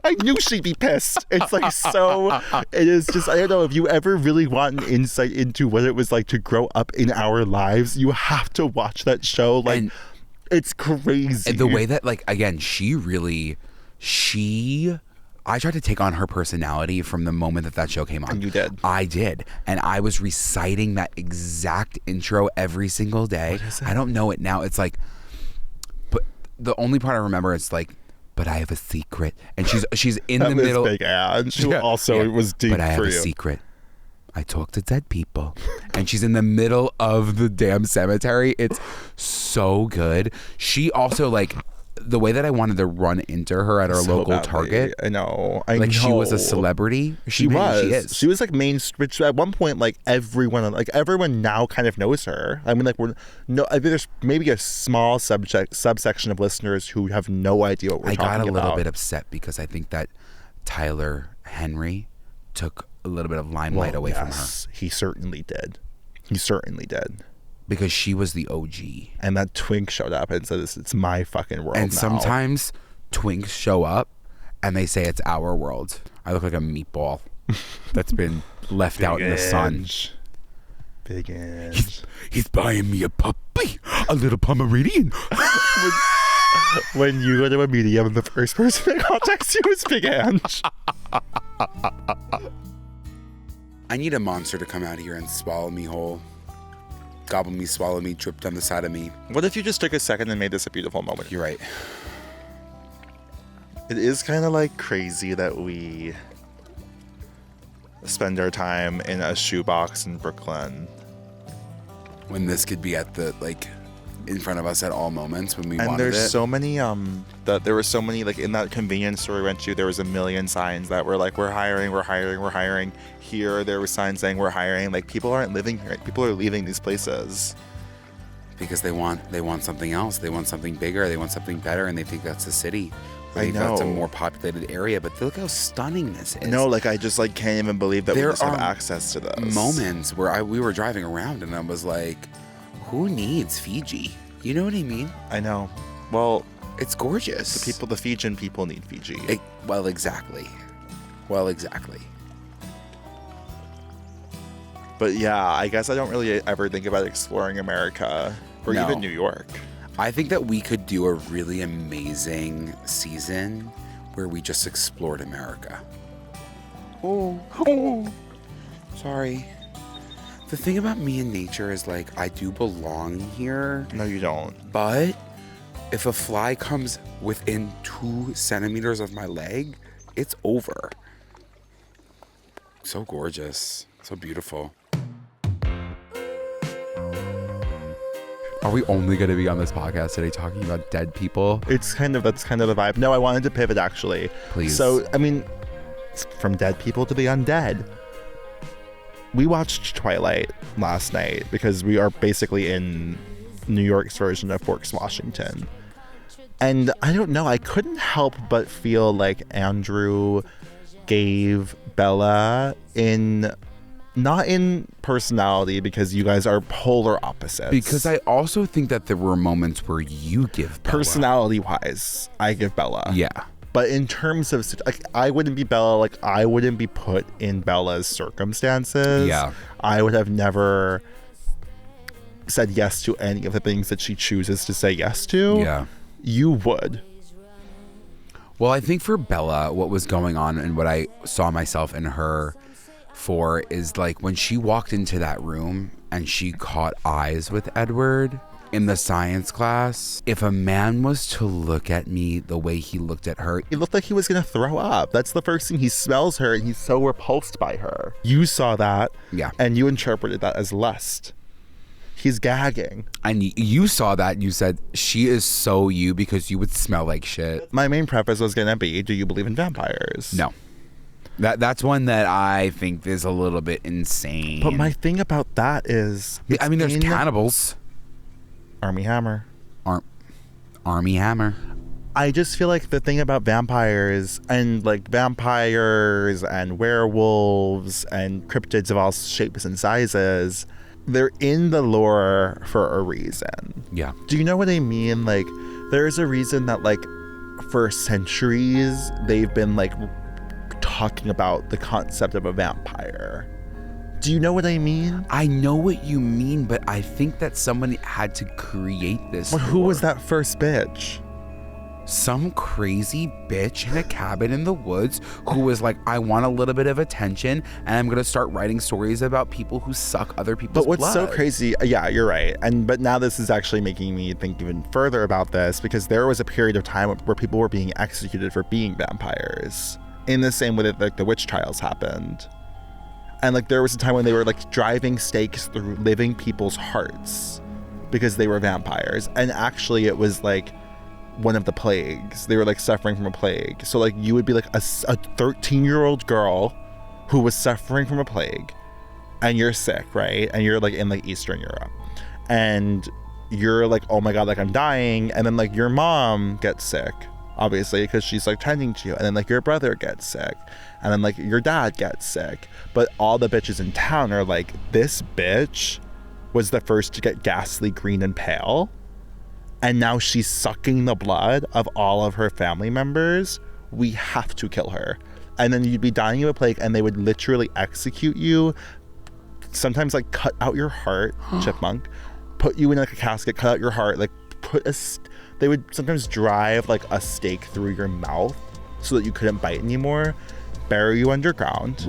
I knew she'd be pissed. It's like, so it is just, I don't know, if you ever really want an insight into what it was like to grow up in our lives, you have to watch that show. Like, and it's crazy. The way that, like, again, I tried to take on her personality from the moment that show came on. And you did. I did. And I was reciting that exact intro every single day. What is it? I don't know it now. It's like, but the only part I remember is like, but I have a secret. And she's in the middle. Big ad. She also was deep for you. But I have a secret. I talk to dead people. And she's in the middle of the damn cemetery. It's so good. She also, like, the way that I wanted to run into her at our local Target. I know. She was a celebrity. She is. She was like which at one point, like everyone now kind of knows her. I mean, like I think there's maybe a small subsection of listeners who have no idea what we're talking about. I got a little bit upset because I think that Tyler Henry took a little bit of limelight away from her. He certainly did. He certainly did. Because she was the OG. And that twink showed up and said, it's my fucking world And now. sometimes twinks show up and they say it's our world. I look like a meatball that's been left out in the sun. Big Ange. He's buying me a puppy, a little Pomeranian. When you go to a medium, the first person that contacts you is Big Ange. I need a monster to come out here and swallow me whole. Gobble me, swallow me, drip down the side of me. What if you just took a second and made this a beautiful moment? You're right. It is kind of like crazy that we spend our time in a shoebox in Brooklyn. When this could be at the, like, in front of us at all moments when we And wanted it. there's so many, there were so many, like, in that convenience store we went to, there was a million signs that were like, we're hiring, we're hiring, we're hiring. Here, there were signs saying we're hiring. Like, people aren't living here. People are leaving these places. Because they want something else. They want something bigger. They want something better, and they think that's the city. They think that's a more populated area. But look how stunning this is. No, like, I just, like, can't even believe that we just have access to this. Moments where we were driving around, and I was like, who needs Fiji? You know what I mean? I know. Well, it's gorgeous. The Fijian people need Fiji. Well, exactly. But yeah, I guess I don't really ever think about exploring America or even New York. I think that we could do a really amazing season where we just explored America. Oh, sorry. The thing about me and nature is, like, I do belong here. No, you don't. But if a fly comes within 2 centimeters of my leg, it's over. So gorgeous. So beautiful. Are we only going to be on this podcast today talking about dead people? That's kind of the vibe. No, I wanted to pivot, actually. Please. So, I mean, from dead people to the undead. We watched Twilight last night because we are basically in New York's version of Forks, Washington. And I don't know, I couldn't help but feel like Andrew gave Bella not in personality, because you guys are polar opposites. Because I also think that there were moments where you give Bella. Personality-wise, I give Bella. Yeah. But in terms of, like, I wouldn't be Bella, like, I wouldn't be put in Bella's circumstances. Yeah. I would have never said yes to any of the things that she chooses to say yes to. Yeah. You would. Well, I think for Bella, what was going on and what I saw myself in her for is, like, when she walked into that room and she caught eyes with Edward in the science class, if a man was to look at me the way he looked at her, it looked like he was going to throw up. That's the first thing. He smells her and he's so repulsed by her. You saw that. Yeah. And you interpreted that as lust. He's gagging. And you saw that and you said, she is so you because you would smell like shit. My main preface was going to be, do you believe in vampires? No. That's one that I think is a little bit insane. But my thing about that is, I mean, there's cannibals. Army Hammer. Army Hammer. I just feel like the thing about vampires and, like, vampires and werewolves and cryptids of all shapes and sizes, they're in the lore for a reason. Yeah. Do you know what I mean? Like, there's a reason that, like, for centuries they've been, like, talking about the concept of a vampire. Do you know what I mean? I know what you mean, but I think that somebody had to create this. Well, who was that first bitch? Some crazy bitch in a cabin in the woods who was like, I want a little bit of attention and I'm going to start writing stories about people who suck other people's blood. But what's so crazy, yeah, you're right. But now this is actually making me think even further about this, because there was a period of time where people were being executed for being vampires. In the same way that, like, the witch trials happened. And, like, there was a time when they were, like, driving stakes through living people's hearts because they were vampires. And actually it was, like, one of the plagues. They were, like, suffering from a plague. So, like, you would be, like, a 13-year-old girl who was suffering from a plague, and you're sick, right? And you're, like, in, like, Eastern Europe. And you're like, oh my God, like, I'm dying. And then, like, your mom gets sick. obviously, because she's like tending to you, and then like your brother gets sick, and then like your dad gets sick, but all the bitches in town are like, this bitch was the first to get ghastly green and pale, and now she's sucking the blood of all of her family members. We have to kill her. And then you'd be dying of a plague, and they would literally execute you, sometimes like cut out your heart, chipmunk, put you in like a casket, cut out your heart, like they would sometimes drive like a stake through your mouth so that you couldn't bite anymore, bury you underground.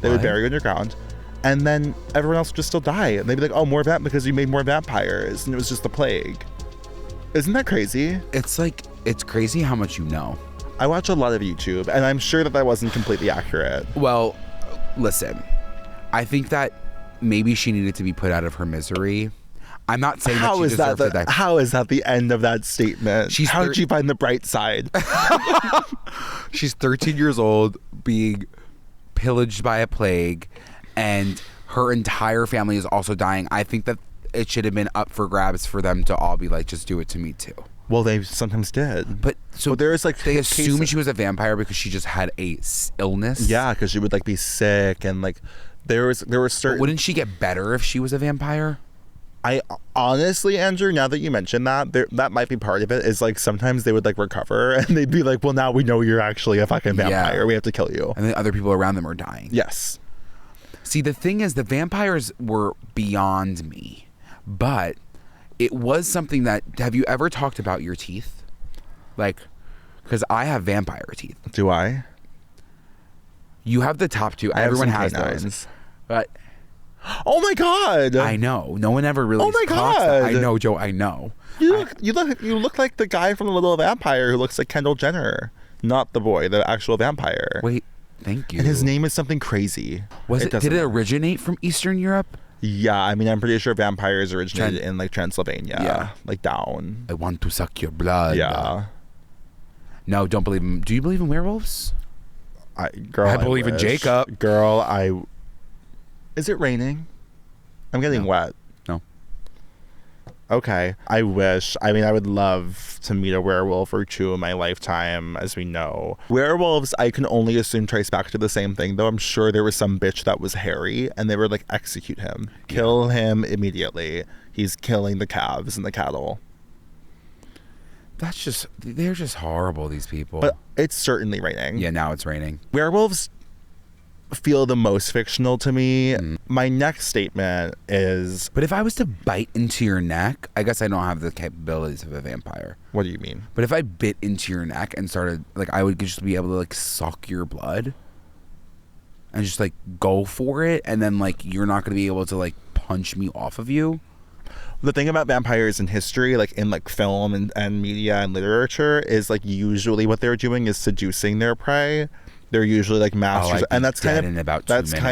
They would bury you underground, and then everyone else would just still die, and they'd be like, oh, more because you made more vampires, and it was just the plague. Isn't that crazy? It's like, it's crazy how much you know. I watch a lot of YouTube, and I'm sure that wasn't completely accurate. Well, listen, I think that maybe she needed to be put out of her misery. I'm not saying that she deserved to die. How is that the end of that statement? How did she find the bright side? She's 13 years old, being pillaged by a plague, and her entire family is also dying. I think that it should have been up for grabs for them to all be like, just do it to me too. Well, they sometimes did. But so there was like they assumed she was a vampire because she just had a illness. Yeah, because she would like be sick, and like there were certain. But wouldn't she get better if she was a vampire? I honestly, Andrew, now that you mention that, that might be part of it. Is like sometimes they would like recover, and they'd be like, "Well, now we know you're actually a fucking vampire. Yeah. We have to kill you." And then other people around them are dying. Yes. See, the thing is, the vampires were beyond me, but it was something that. Have you ever talked about your teeth? Like, because I have vampire teeth. Do I? You have the top two. Everyone has those. But. Oh my God! I know. No one ever really. Oh my God! I know, Joe. I know. You look like the guy from The Little Vampire who looks like Kendall Jenner, not the boy, the actual vampire. Wait, thank you. And his name is something crazy. Did it originate from Eastern Europe? Yeah, I mean, I'm pretty sure vampires originated in like Transylvania. Yeah, like down. I want to suck your blood. Yeah. No, don't believe him. Do you believe in werewolves? I believe in Jacob. Girl, Is it raining? I'm getting wet. No. Okay. I wish. I mean, I would love to meet a werewolf or two in my lifetime, as we know. Werewolves, I can only assume trace back to the same thing, though I'm sure there was some bitch that was hairy, and they were like, execute him. Kill him immediately. He's killing the calves and the cattle. They're just horrible, these people. But it's certainly raining. Yeah, now it's raining. Werewolves feel the most fictional to me. My next statement is... But if I was to bite into your neck, I guess I don't have the capabilities of a vampire. What do you mean? But if I bit into your neck and started, like, I would just be able to, like, suck your blood and just, like, go for it, and then, like, you're not going to be able to, like, punch me off of you. The thing about vampires in history, like in like film and media and literature, is like usually what they're doing is seducing their prey. They're usually like masters, and that's kind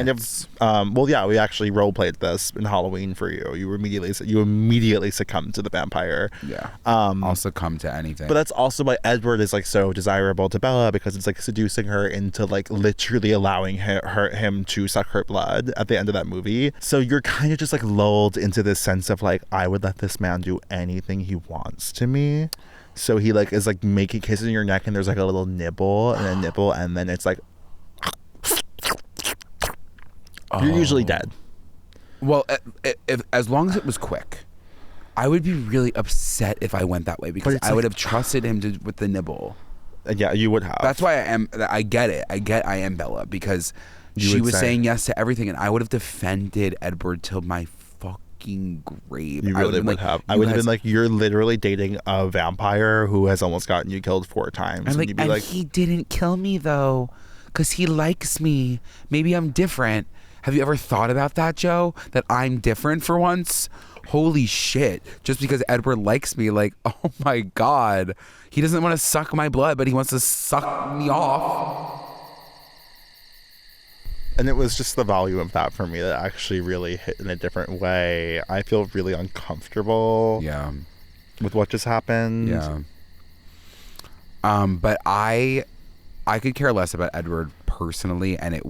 of well, yeah, we actually role played this in Halloween for you. You immediately succumb to the vampire. Yeah, I'll succumb to anything. But that's also why Edward is like so desirable to Bella, because it's like seducing her into like literally allowing him to suck her blood at the end of that movie. So you're kind of just like lulled into this sense of like, I would let this man do anything he wants to me. So he like is like making kisses in your neck, and there's like a little nibble and a nipple, and then it's like you're usually dead. Well, if as long as it was quick, I would be really upset if I went that way, because I would have trusted him with the nibble. Yeah, you would have. That's why I get it. I am Bella, because she was saying yes to everything, and I would have defended Edward till my grave. You really would have. I would have been like, you're literally dating a vampire who has almost gotten you killed 4 times. And you'd be like, he didn't kill me though, because he likes me. Maybe I'm different. Have you ever thought about that, Joe? That I'm different for once? Holy shit. Just because Edward likes me, like, oh my God. He doesn't want to suck my blood, but he wants to suck me off. And it was just the volume of that for me that actually really hit in a different way. I feel really uncomfortable. Yeah. With what just happened. Yeah. But I could care less about Edward personally, and it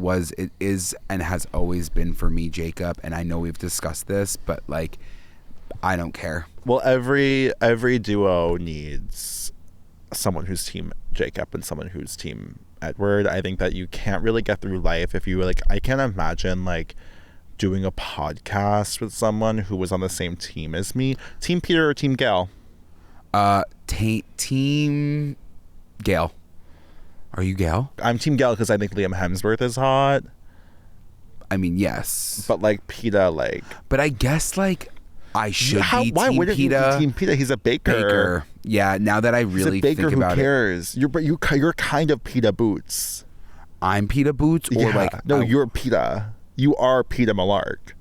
is and has always been for me Jacob, and I know we've discussed this, but like, I don't care. Well, every duo needs someone who's team Jacob and someone who's team Edward. I think that you can't really get through life if you like, I can't imagine like doing a podcast with someone who was on the same team as me. Team Peter or Team Gail? Team Gail. Are you Gail? I'm Team Gail because I think Liam Hemsworth is hot. I mean, yes. But like PETA, like. But I guess like I should be why Team wouldn't you be PETA. Team PETA? He's a baker. Yeah, now that I really He's a baker, think about who cares? You're kind of PETA Boots. I'm PETA Boots, or Yeah. like No, you're PETA. You are PETA Malark.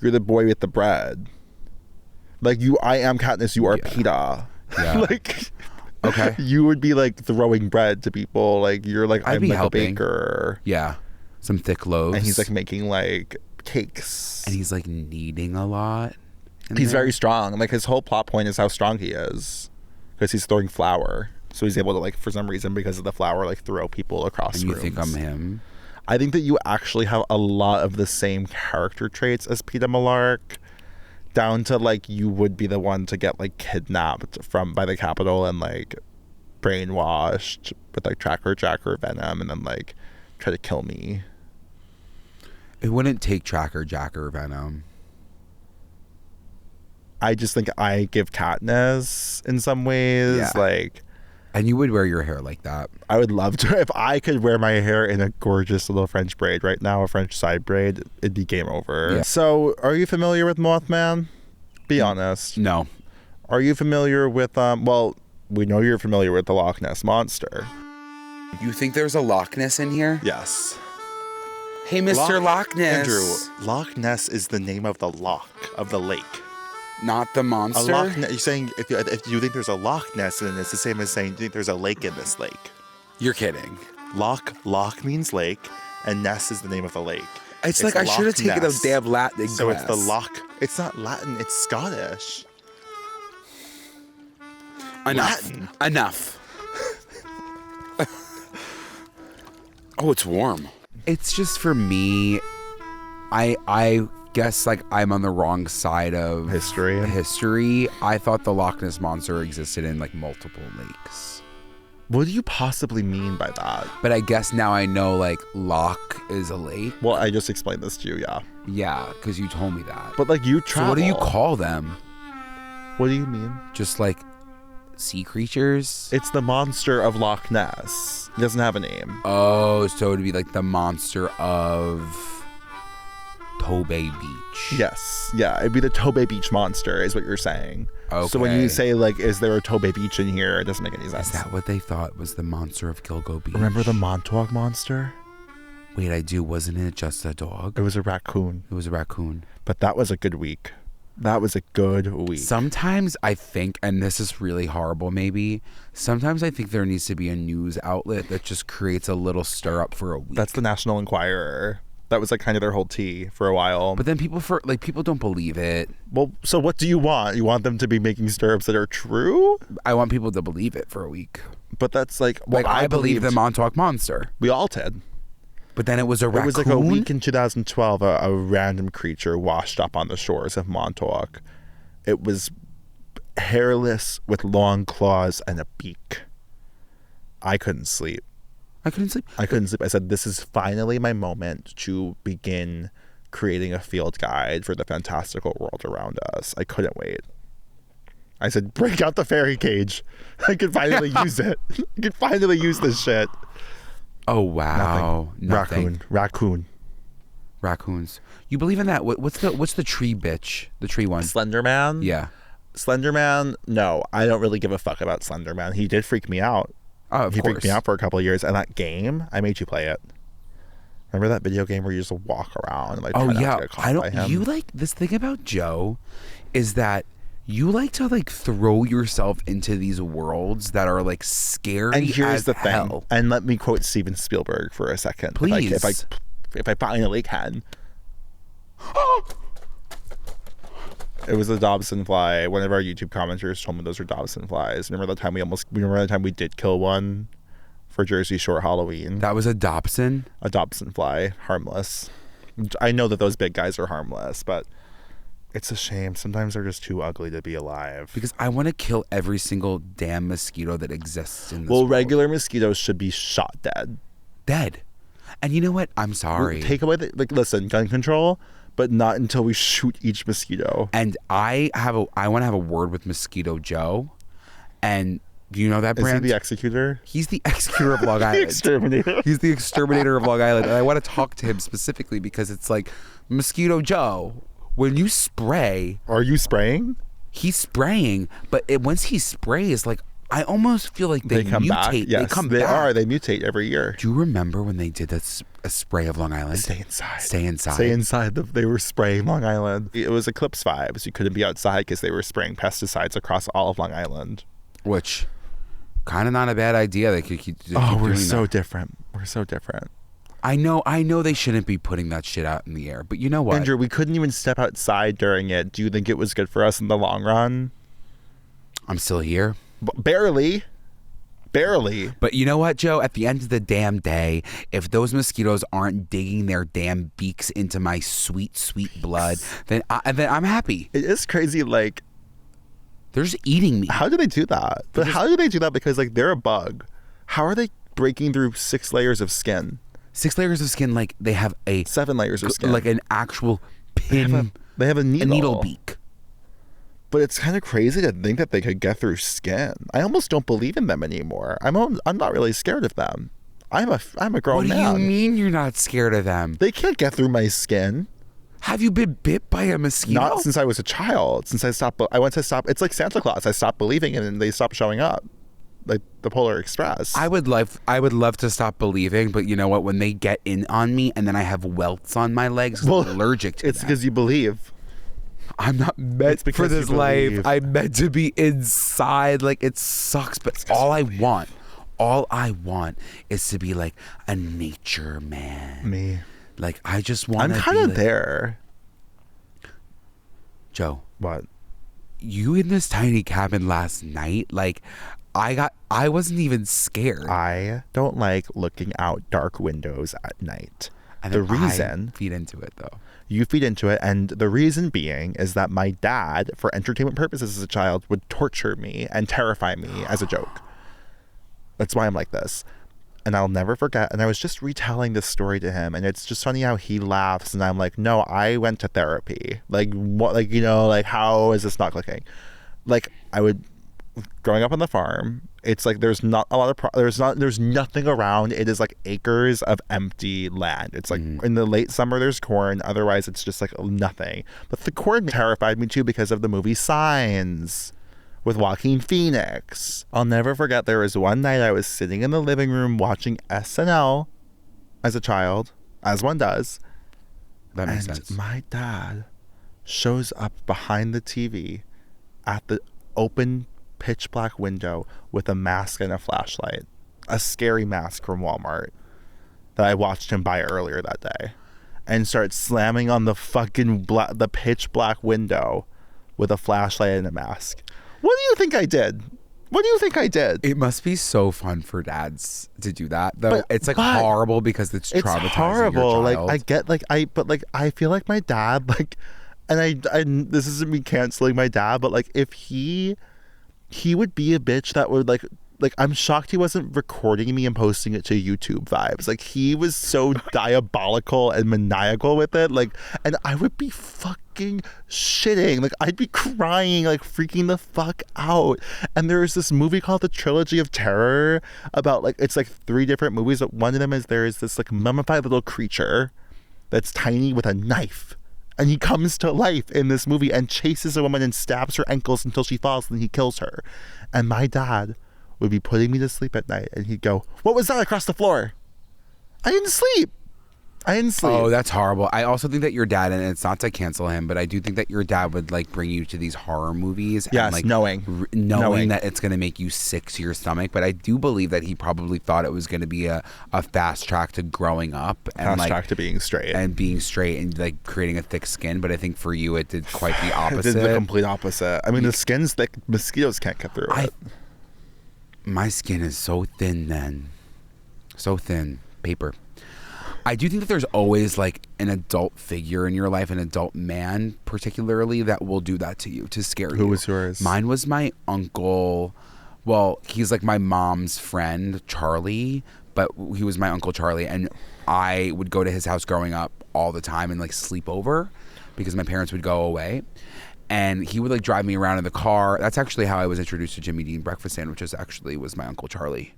You're the boy with the bread. Like I am Katniss. You are PETA. Yeah. Like. Okay. You would be like throwing bread to people. Like you're like, I'd I'm be like helping. a baker. Yeah. Some thick loaves. And he's like making like cakes. And he's like kneading a lot. He's very strong. Like his whole plot point is how strong he is. Because he's throwing flour. So he's able to like, for some reason, because of the flour, like throw people across And you rooms. think I'm him? I think that you actually have a lot of the same character traits as Peeta Mellark. Down to like you would be the one to get like kidnapped by the Capitol and like brainwashed with like Tracker Jacker Venom and then like try to kill me. It wouldn't take Tracker Jacker Venom. I just think I give Katniss in some ways. Yeah. Like, and you would wear your hair like that. I would love to. If I could wear my hair in a gorgeous little French braid right now, a French side braid, it'd be game over. Yeah. So, are you familiar with Mothman? Be honest. No. Are you familiar with, well, we know you're familiar with the Loch Ness Monster. You think there's a Loch Ness in here? Yes. Hey, Mr. Loch Ness. Andrew, Loch Ness is the name of the loch of the lake. Not the monster? You're saying if you think there's a Loch Ness, then it's the same as saying you think there's a lake in this lake. You're kidding. Loch means lake, and Ness is the name of the lake. It's like I should have taken a damn Latin class. So it's the Loch. It's not Latin. It's Scottish. Enough. Latin. Enough. Oh, it's warm. It's just for me. I guess like I'm on the wrong side of history. I thought the Loch Ness Monster existed in like multiple lakes. What do you possibly mean by that? But I guess now I know like Loch is a lake. Well, I just explained this to you, yeah. Yeah, because you told me that. But like you travel. So what do you call them? What do you mean? Just like sea creatures? It's the monster of Loch Ness. It doesn't have a name. Oh, so it would be like the monster of Tobay Beach. Yes. Yeah, it'd be the Tobay Beach monster is what you're saying. Okay. So when you say like, is there a Tobay Beach in here? It doesn't make any sense. Is that what they thought was the monster of Gilgo Beach? Remember the Montauk monster? Wait, I do. Wasn't it just a dog? It was a raccoon. It was a raccoon. But that was a good week. That was a good week. Sometimes I think, and this is really horrible maybe, sometimes I think there needs to be a news outlet that just creates a little stir up for a week. That's the National Enquirer. That was like kind of their whole tea for a while. But then people don't believe it. Well, so what do you want? You want them to be making stir-ups that are true? I want people to believe it for a week. But that's like... Well, I believe the Montauk Monster. We all did. But then it was a raccoon? It was like a week in 2012, a random creature washed up on the shores of Montauk. It was hairless with long claws and a beak. I couldn't sleep. I couldn't sleep. I said, this is finally my moment to begin creating a field guide for the fantastical world around us. I couldn't wait. I said, break out the fairy cage. I could finally use it. I could finally use this shit. Oh, wow. Nothing. Raccoons. You believe in that? What's the tree bitch? The tree one? Slender Man? Yeah. Slender Man? No, I don't really give a fuck about Slender Man. He did freak me out. Oh, of course. He freaked me out for a couple of years. And that game, I made you play it. Remember that video game where you just walk around and like try not to get caught by him? You like this thing about Joe is that you like to like throw yourself into these worlds that are like scary. And here's as the hell. thing. And let me quote Steven Spielberg for a second. Please. If I finally can. It was a Dobson fly. One of our YouTube commenters told me those were Dobson flies. Remember the time we did kill one for Jersey Shore Halloween? That was a Dobson? A Dobson fly. Harmless. I know that those big guys are harmless, but It's a shame. Sometimes they're just too ugly to be alive. Because I want to kill every single damn mosquito that exists in this Well, world. regular mosquitoes should be shot dead. Dead. And you know what? I'm sorry. Take away listen, gun control, but not until we shoot each mosquito. And I want to have a word with Mosquito Joe. And do you know that brand? Is he the executor? He's the executor of Long Island. The exterminator. He's the exterminator of Long Island. And I want to talk to him specifically because it's like, Mosquito Joe, when you spray... Are you spraying? He's spraying, but once he sprays, like, I almost feel like they come mutate. back. Yes, they come back. They mutate every year. Do you remember when they did a spray of Long Island? Stay inside. Stay inside. Stay inside. They were spraying Long Island. It was eclipse vibes. You couldn't be outside because they were spraying pesticides across all of Long Island. Which, kind of not a bad idea. They could keep we're doing so that. different. We're so different. I know they shouldn't be putting that shit out in the air, but you know what? Andrew, we couldn't even step outside during it. Do you think it was good for us in the long run? I'm still here. Barely. But you know what, Joe? At the end of the damn day, if those mosquitoes aren't digging their damn beaks into my sweet, sweet blood, then I'm happy. It is crazy, like... They're just eating me. How do they do that? But how do they do that? Because, like, they're a bug. How are they breaking through 6 layers of skin? 6 layers of skin, like they have 7 layers of skin. like an actual pin. They have a needle. A needle beak. But it's kind of crazy to think that they could get through skin. I almost don't believe in them anymore. I'm not really scared of them. I'm a grown man. What do you mean you're not scared of them? They can't get through my skin. Have you been bit by a mosquito? Not since I was a child. Since I went to stop. It's like Santa Claus. I stopped believing it and they stopped showing up. Like the Polar Express. I would love to stop believing, but you know what? When they get in on me and then I have welts on my legs, I'm allergic to It's them. because you believe. I'm not meant for this life. believe. I'm meant to be inside. Like, it sucks, but all I want is to be like a nature man. Me. Like, I just want I'm to kind of like, there. Joe, What? you in this tiny cabin last night, like, I wasn't even scared. I don't like looking out dark windows at night. And The then reason I feed into it, though. you feed into it, and the reason being is that my dad, for entertainment purposes as a child, would torture me and terrify me as a joke. That's why I'm like this. And I'll never forget. And I was just retelling this story to him, and it's just funny how he laughs, and I'm like, no, I went to therapy. Like, what? Like, you know, like, how is this not clicking? Like, growing up on the farm, it's like there's not a lot of there's nothing around. It is like acres of empty land. It's like in the late summer there's corn, otherwise it's just like nothing. But the corn terrified me too because of the movie Signs with Joaquin Phoenix. I'll never forget, there was one night I was sitting in the living room watching SNL as a child, as one does. That makes And sense. my dad shows up behind the TV at the open pitch black window with a mask and a flashlight, a scary mask from Walmart that I watched him buy earlier that day, and starts slamming on the fucking the pitch black window with a flashlight and a mask. What do you think I did? What do you think I did? It must be so fun for dads to do that, though. But- It's like but horrible because it's traumatizing. It's horrible. Your child. Like, I get, like, I feel like my dad, like, and I this isn't me canceling my dad, but like, if he would be a bitch that would like I'm shocked he wasn't recording me and posting it to YouTube vibes. Like, he was so diabolical and maniacal with it. Like, and I would be fucking shitting. Like, I'd be crying, like freaking the fuck out. And there's this movie called The Trilogy of Terror about, like, it's like 3 different movies, but one of them is there is this like mummified little creature that's tiny with a knife. And he comes to life in this movie and chases a woman and stabs her ankles until she falls, and then he kills her. And my dad would be putting me to sleep at night, and he'd go, "What was that across the floor?" I didn't sleep. Oh, that's horrible. I also think that your dad, and it's not to cancel him, but I do think that your dad would like bring you to these horror movies. Yes, and, like, knowing that it's going to make you sick to your stomach. But I do believe that he probably thought it was going to be a fast track to growing up and Fast like track to being straight. and like creating a thick skin. But I think for you, it did quite the opposite. It did the complete opposite. I mean, the skin's thick. Mosquitoes can't get through it. My skin is so thin, then. So thin. Paper. I do think that there's always like an adult figure in your life, an adult man particularly, that will do that to you, to scare you. Who was yours? Mine was my uncle. Well, he's like my mom's friend, Charlie, but he was my Uncle Charlie, and I would go to his house growing up all the time and like sleep over because my parents would go away. And he would like drive me around in the car. That's actually how I was introduced to Jimmy Dean breakfast sandwiches, actually, was my Uncle Charlie.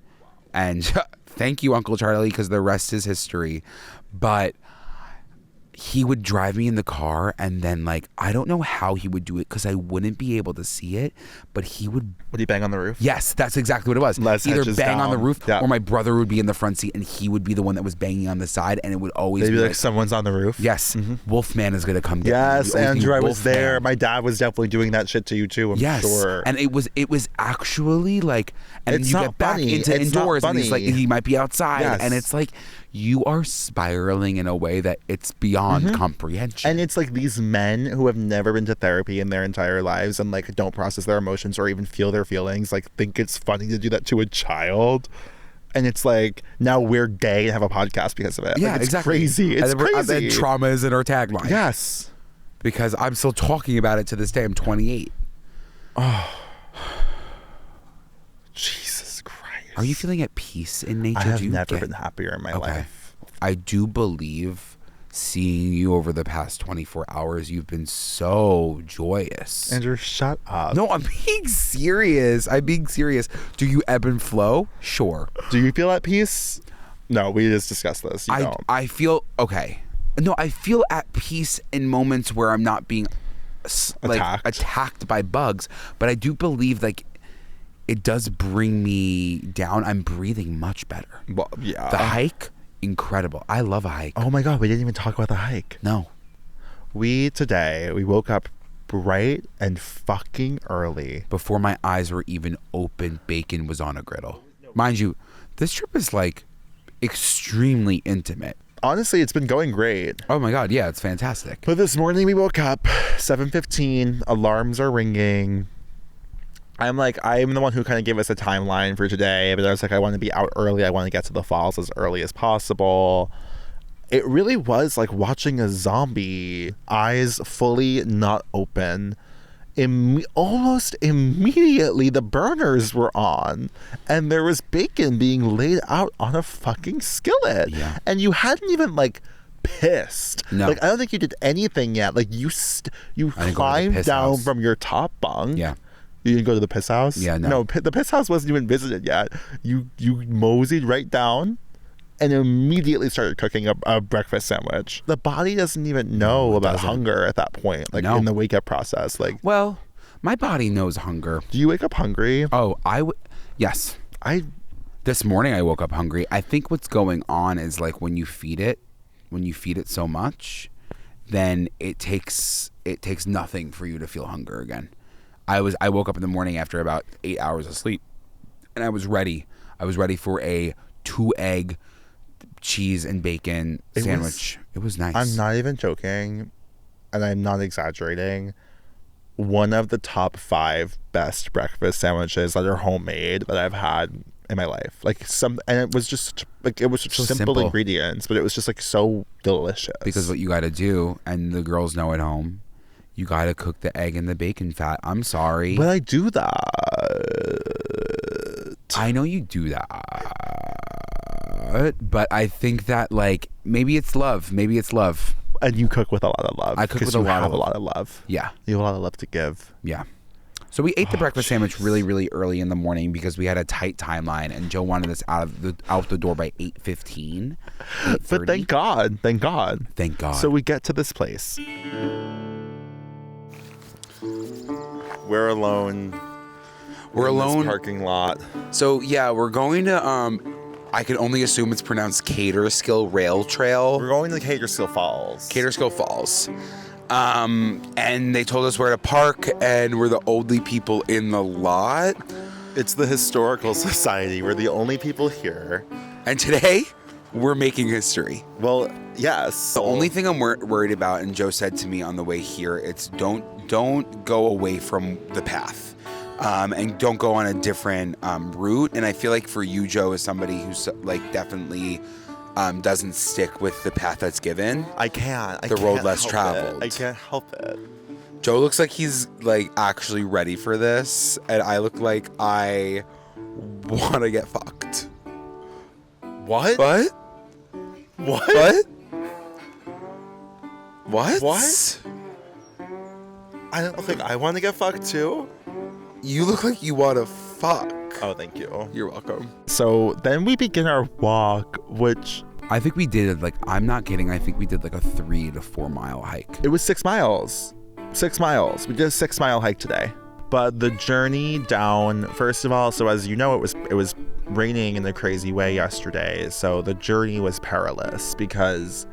And thank you, Uncle Charlie, because the rest is history. But he would drive me in the car, and then like, I don't know how he would do it because I wouldn't be able to see it, but he would. Would he bang on the roof? Yes, that's exactly what it was. Either bang on the roof, or my brother would be in the front seat and he would be the one that was banging on the side, and it would always They'd be like someone's on the roof. Yes, Wolfman is gonna come get me. Yes, Andrew, I was Wolfman. there. My dad was definitely doing that shit to you too, I'm sure. And it was actually like, and It's you not get back funny. into It's not indoors, and he's like, funny. he might be outside, Yes. and it's like you are spiraling in a way that it's beyond comprehension. And it's like these men who have never been to therapy in their entire lives and like don't process their emotions or even feel their feelings, like think it's funny to do that to a child. And it's like, now we're gay and have a podcast because of it. Yeah, like, it's exactly. crazy. It's crazy. And trauma is in our tagline. Yes. Because I'm still talking about it to this day. I'm 28. Jesus Christ. Are you feeling at peace in nature? I have Do you never get- been happier in my Okay. life. I do believe seeing you over the past 24 hours, you've been so joyous. Andrew, shut up. No, I'm being serious. I'm being serious. Do you ebb and flow? Sure. Do you feel at peace? No, we just discussed this. You don't. I feel okay. No, I feel at peace in moments where I'm not being attacked by bugs, but I do believe like it does bring me down. I'm breathing much better. Well, yeah. The hike, incredible. I love a hike. Oh my God, we didn't even talk about the hike. No. We woke up bright and fucking early. Before my eyes were even open, bacon was on a griddle. Mind you, this trip is like extremely intimate. Honestly, it's been going great. Oh my God, yeah, it's fantastic. But this morning we woke up, 7:15, alarms are ringing. I'm the one who kind of gave us a timeline for today, but I was like, I want to be out early. I want to get to the falls as early as possible. It really was like watching a zombie, eyes fully not open. Almost immediately, the burners were on, and there was bacon being laid out on a fucking skillet. Yeah. And you hadn't even like pissed. No. Like, I don't think you did anything yet. Like, you I didn't go to the climbed piss down house. from your top bunk. Yeah. You didn't go to the piss house? Yeah, no. No, the piss house wasn't even visited yet. You moseyed right down and immediately started cooking a breakfast sandwich. The body doesn't even know about hunger at that point, like in the wake up process. Like, Well, my body knows hunger. do you wake up hungry? Oh, yes. This morning I woke up hungry. I think what's going on is like when you feed it so much, then it takes nothing for you to feel hunger again. I woke up in the morning after about 8 hours of sleep, and I was ready. I was ready for a 2-egg cheese and bacon sandwich. It was nice. I'm not even joking, and I'm not exaggerating. One of the top 5 best breakfast sandwiches that are homemade that I've had in my life. And it was just like, it was such So simple simple. ingredients, but it was just like so delicious. Because what you got to do, and the girls know at home, you got to cook the egg and the bacon fat. I'm sorry. But I do that. I know you do that. But I think that like maybe it's love. And you cook with a lot of love. I cook 'cause with a you lot have of- a lot of love. Yeah. You have a lot of love to give. Yeah. So we ate the breakfast sandwich really, really early in the morning because we had a tight timeline, and Joe wanted us out the door by 8:15. But thank God. Thank God. So we get to this place. We're alone. We're in alone. This parking lot. So yeah, we're going to I can only assume it's pronounced Catskill Rail Trail. We're going to Hegyes Falls. Catskill Falls. And they told us where to park, and we're the only people in the lot. It's the Historical Society. We're the only people here. And today, we're making history. Well, yes. The only thing I'm worried about, and Joe said to me on the way here, it's don't go away from the path. And don't go on a different route. And I feel like for you, Joe, as somebody who's like definitely doesn't stick with the path that's given. I can't. The road less traveled. I can't help it. Joe looks like he's like actually ready for this, and I look like I want to get fucked. What? What? What? What? What? I don't think I want to get fucked too. You look like you want to fuck. Oh, thank you. You're welcome. So then we begin our walk, which I think we did like, I'm not kidding, I think we did like a 3 to 4 mile hike. it was 6 miles. 6 miles. We did a 6 mile hike today. But the journey down, first of all, so as you know, it was raining in a crazy way yesterday. So the journey was perilous because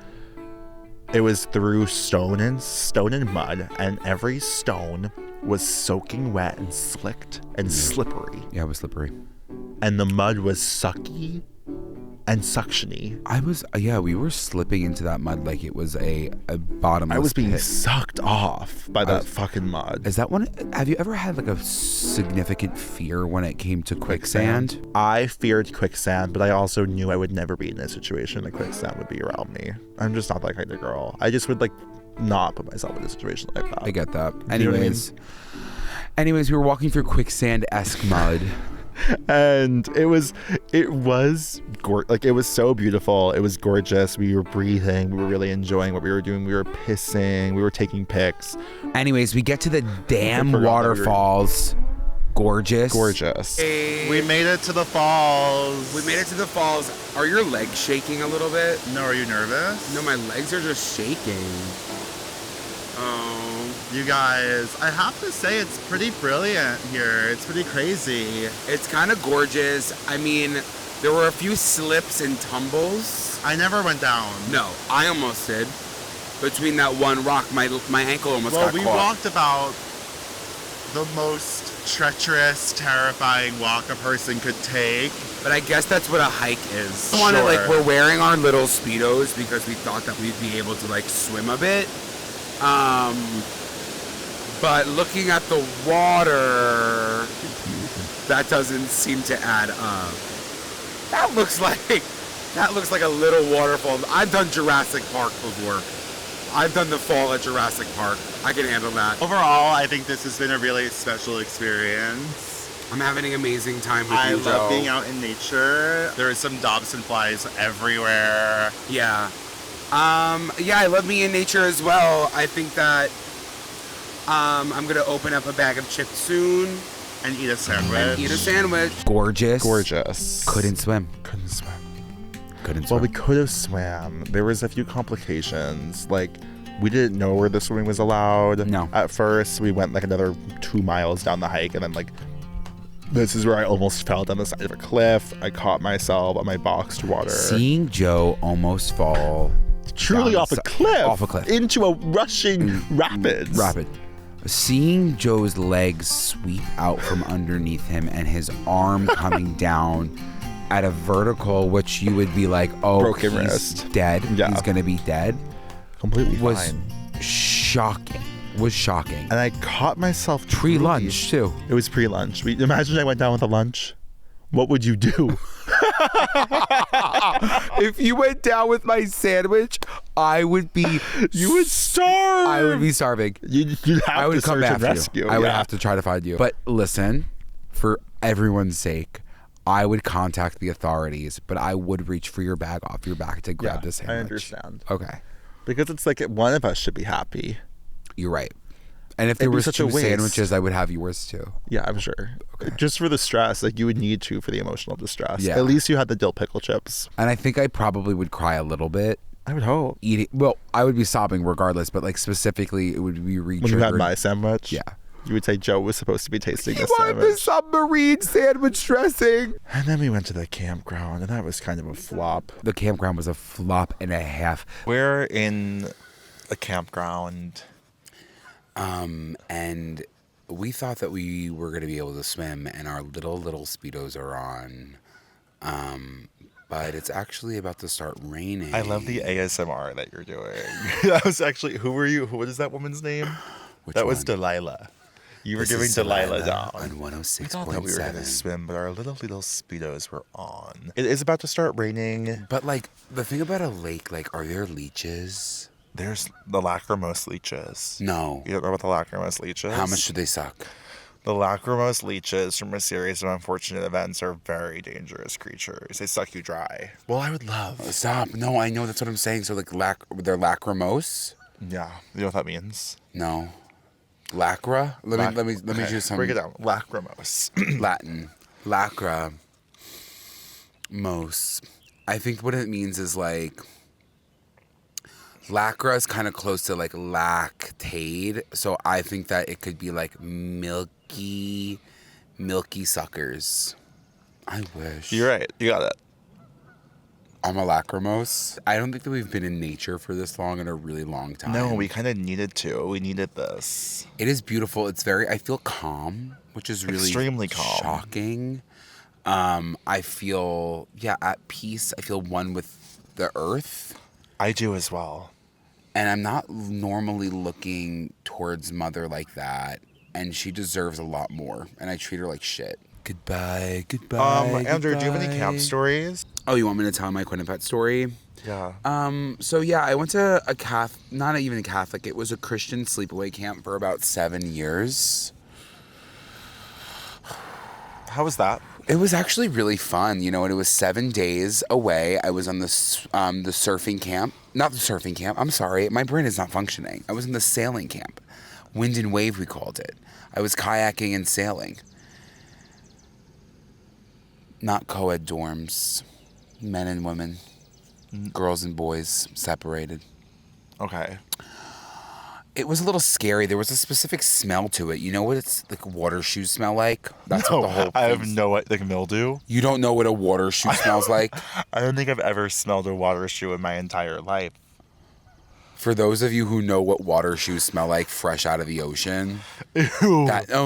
it was through stone and mud, and every stone was soaking wet and slicked and slippery. Yeah, it was slippery. And the mud was sucky and suctiony. We were slipping into that mud like it was a bottomless I was being pit. sucked off by that fucking mud. Is that one? Have you ever had like a significant fear when it came to quicksand? I feared quicksand, but I also knew I would never be in a situation that quicksand would be around me. I'm just not that kind of girl. I just would like not put myself in a situation like that. I get that. You know what I mean? Anyways, we were walking through quicksand-esque mud. And it was so beautiful. It was gorgeous. We were breathing. We were really enjoying what we were doing. We were pissing. We were taking pics. Anyways, we get to the damn waterfalls. Gorgeous. Hey. We made it to the falls. Are your legs shaking a little bit? No, are you nervous? No, my legs are just shaking. Oh. You guys, I have to say it's pretty brilliant here. It's pretty crazy. It's kind of gorgeous. I mean, there were a few slips and tumbles. I never went down. No, I almost did. Between that one rock, my ankle almost got caught. Well, we walked about the most treacherous, terrifying walk a person could take. But I guess that's what a hike is. Sure. We're wearing our little Speedos because we thought that we'd be able to like swim a bit. But looking at the water, that doesn't seem to add up. That looks like a little waterfall. I've done Jurassic Park before. I've done the fall at Jurassic Park. I can handle that. Overall, I think this has been a really special experience. I'm having an amazing time with I you, love Joe. being out in nature. There are some Dobson flies everywhere. Yeah. I love being in nature as well. I think that I'm going to open up a bag of chips soon. And eat a sandwich. Gorgeous. Couldn't swim. Well, we could have swam. There was a few complications. Like, we didn't know where the swimming was allowed. No. At first, we went like another 2 miles down the hike, and then like, this is where I almost fell down the side of a cliff. I caught myself on my boxed water. Seeing Joe almost fall truly off a cliff. Into a rushing rapids. Seeing Joe's legs sweep out from underneath him and his arm coming down at a vertical, which you would be like, oh, broken he's wrist. Dead. Yeah. He's gonna be dead. Completely was fine. Shocking. And I caught myself pre-lunch too. It was pre-lunch. Imagine I went down with a lunch. What would you do? If you went down with my sandwich, I would be. You would starve. I would be starving. You'd have I would to come search after and rescue. you. I would have to try to find you. But listen, for everyone's sake, I would contact the authorities, but I would reach for your bag off your back to grab the sandwich. I understand. Okay. Because it's like one of us should be happy. You're right. And if there were 2 sandwiches, I would have yours too. Yeah, I'm sure. Okay. Just for the stress, like you would need to for the emotional distress. Yeah. At least you had the dill pickle chips. And I think I probably would cry a little bit. I would hope. Eating. Well, I would be sobbing regardless, but like specifically, it would be when you had my sandwich. Yeah. You would say Joe was supposed to be tasting this wanted sandwich. the submarine sandwich dressing. And then we went to the campground, and that was kind of a flop. The campground was a flop and a half. We're in a campground. And we thought that we were going to be able to swim, and our little Speedos are on. But it's actually about to start raining. I love the ASMR that you're doing. That was actually, who were you? What is that woman's name? Which that one? was Delilah. You were This giving is Delilah Delilah down. on We thought that we were going to 106.7. swim, but our little Speedos were on. It is about to start raining. But like the thing about a lake, like, are there leeches? There's the lachrymose leeches. No. You don't know about the lachrymose leeches? How much do they suck? The lachrymose leeches from a series of unfortunate events are very dangerous creatures. They suck you dry. Well, I would love. Stop. No, I know that's what I'm saying. So like they're lachrymose? Yeah. You know what that means? No. Lacra? Let me Okay, do some break it down. Lachrymose. Latin. Lacra. Mose. I think what it means is like lacra is kind of close to like lactate, so I think that it could be like milky suckers. I wish. You're right. You got it. I'm a lachrymose. I don't think that we've been in nature for this long in a really long time. No, we kind of needed to. We needed this. It is beautiful. I feel calm, which is really Extremely calm. shocking. I feel, at peace. I feel one with the earth. I do as well. And I'm not normally looking towards Mother like that. And she deserves a lot more. And I treat her like shit. Goodbye. Andrew, do you have any camp stories? Oh, you want me to tell my Quinnipiac story? Yeah. So yeah, I went to not even a Catholic, it was a Christian sleepaway camp for about 7 years. How was that? It was actually really fun, and it was 7 days away. I was on the surfing camp. Not the surfing camp, I'm sorry, my brain is not functioning. I was in the sailing camp. Wind and wave, we called it. I was kayaking and sailing. Not co-ed dorms. Men and women. Girls and boys separated. Okay. It was a little scary. There was a specific smell to it. You know what it's like water shoes smell like? That's No, what the whole I have thing's- no like mildew. You don't know what a water shoe smells like? I don't think I've ever smelled a water shoe in my entire life. For those of you who know what water shoes smell like fresh out of the ocean. Ew.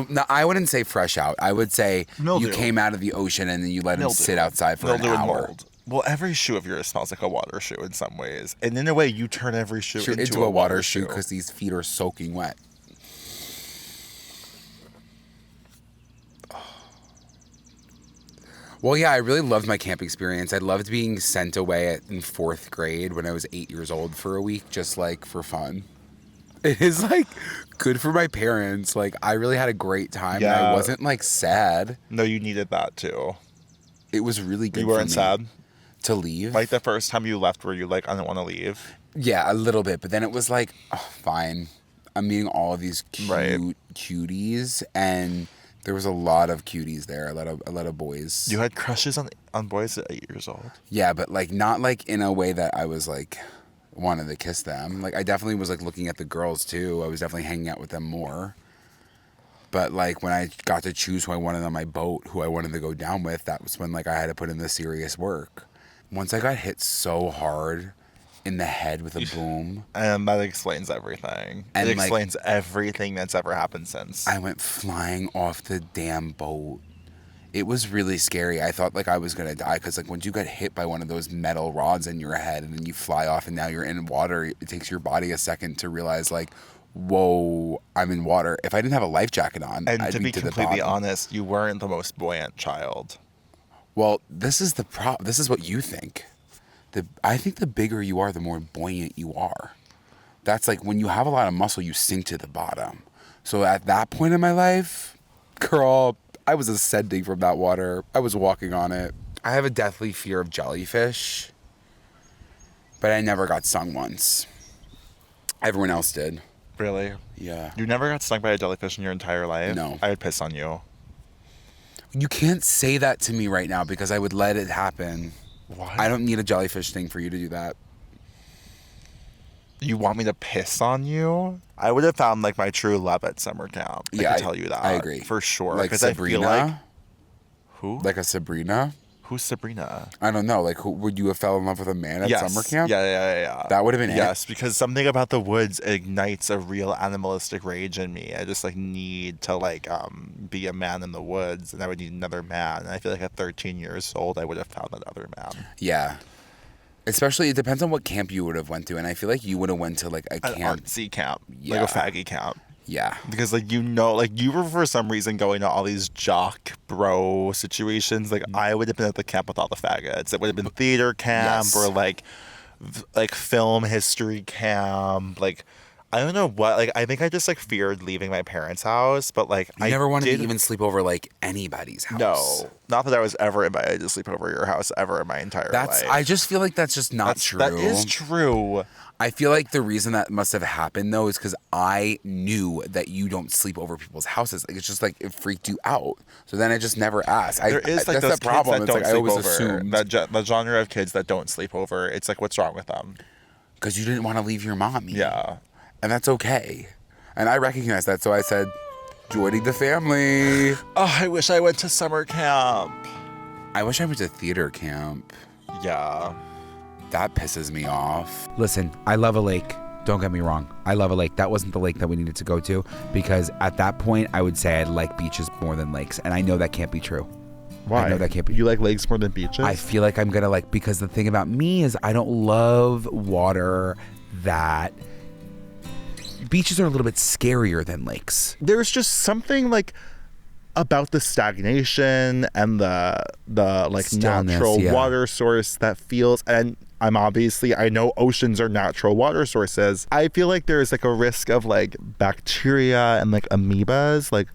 No, I wouldn't say fresh out. I would say Mildew. you came out of the ocean and then you let them Mildew. sit outside for Mildew an and hour. mold. Well, every shoe of yours smells like a water shoe in some ways. And in a way, you turn every shoe Sure, into a water shoe because these feet are soaking wet. Well, yeah, I really loved my camp experience. I loved being sent away in 4th grade when I was 8 years old for a week, just like for fun. It is like good for my parents. Like I really had a great time. Yeah. And I wasn't like sad. No, you needed that too. It was really good. You for weren't me sad? to leave. Like the first time you left, were you like, I don't want to leave? Yeah, a little bit, but then it was like, oh, fine. I'm meeting all of these cuties, and there was a lot of cuties there. A lot of boys. You had crushes on boys at 8 years old? Yeah, but like not like in a way that I was like wanted to kiss them. Like I definitely was like looking at the girls too. I was definitely hanging out with them more. But like when I got to choose who I wanted on my boat, who I wanted to go down with, that was when like I had to put in the serious work. Once I got hit so hard in the head with a boom. And that explains everything. And, it like, explains everything that's ever happened since. I went flying off the damn boat. It was really scary. I thought like I was going to die because like once you get hit by one of those metal rods in your head and then you fly off and now you're in water, it takes your body a second to realize like, whoa, I'm in water. If I didn't have a life jacket on, and I'd to be to the completely bottom. honest, you weren't the most buoyant child. Well, this is this is what you think. I think the bigger you are, the more buoyant you are. That's like when you have a lot of muscle, you sink to the bottom. So at that point in my life, girl, I was ascending from that water. I was walking on it. I have a deathly fear of jellyfish, but I never got stung once. Everyone else did. Really? Yeah. You never got stung by a jellyfish in your entire life? No. I would piss on you. You can't say that to me right now because I would let it happen. What? I don't need a jellyfish thing for you to do that. You want me to piss on you? I would have found like my true love at summer camp. I can tell you that. I agree. For sure. Like 'Cause I Sabrina? feel like... Who? Like a Sabrina? Who's Sabrina? I don't know. Like, would you have fell in love with a man at summer camp? Yeah. That would have been it? Yes, because something about the woods ignites a real animalistic rage in me. I just like need to like be a man in the woods, and I would need another man. And I feel like at 13 years old, I would have found that other man. Yeah. Especially, it depends on what camp you would have went to. And I feel like you would have went to like a An camp. artsy camp, Yeah. like a faggy camp. Yeah. Because, like, like, you were for some reason going to all these jock bro situations. Like, I would have been at the camp with all the faggots. It would have been theater camp Yes. or, like film history camp. Like, I don't know what. Like, I think I just, like, feared leaving my parents' house. But, like, I never wanted to even sleep over, like, anybody's house. No. Not that I was ever invited to sleep over your house ever in my entire life. I just feel like that's just not true. That is true. I feel like the reason that must have happened, though, is because I knew that you don't sleep over people's houses. Like, it's just like it freaked you out. So then I just never asked. There is like that's those the problem. kids that It's don't like I sleep always over. assumed The genre of kids that don't sleep over. It's like, what's wrong with them? because you didn't want to leave your mommy. Yeah. And that's okay. And I recognize that. So I said, joining the family. Oh, I wish I went to summer camp. I wish I went to theater camp. Yeah. That pisses me off. Listen, I love a lake. Don't get me wrong. I love a lake. That wasn't the lake that we needed to go to because at that point, I would say I like beaches more than lakes. And I know that can't be true. Why? I know that can't be. You like lakes more than beaches? I feel like I'm going to like, because the thing about me is I don't love water that. Beaches are a little bit scarier than lakes. There's just something like about the stagnation and the like Stillness, natural yeah. water source that feels, and I know oceans are natural water sources. I feel like there's like a risk of like bacteria and like amoebas. Like,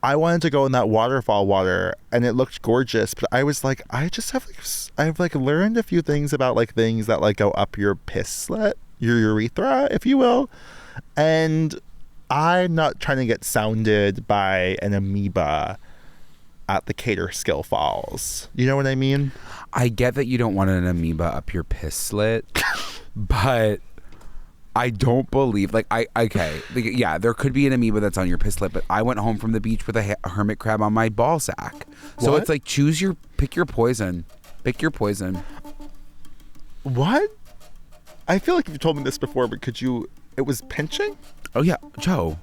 I wanted to go in that waterfall water and it looked gorgeous, but I was like, I've like learned a few things about like things that like go up your piss slit, your urethra, if you will. And I'm not trying to get sounded by an amoeba at the Catskills Falls. You know what I mean? I get that you don't want an amoeba up your piss slit, but I don't believe, yeah, there could be an amoeba that's on your piss slit, but I went home from the beach with a hermit crab on my ball sack. So What? it's like, pick your poison. Pick your poison. What? I feel like you've told me this before, but it was pinching? Oh yeah, Joe.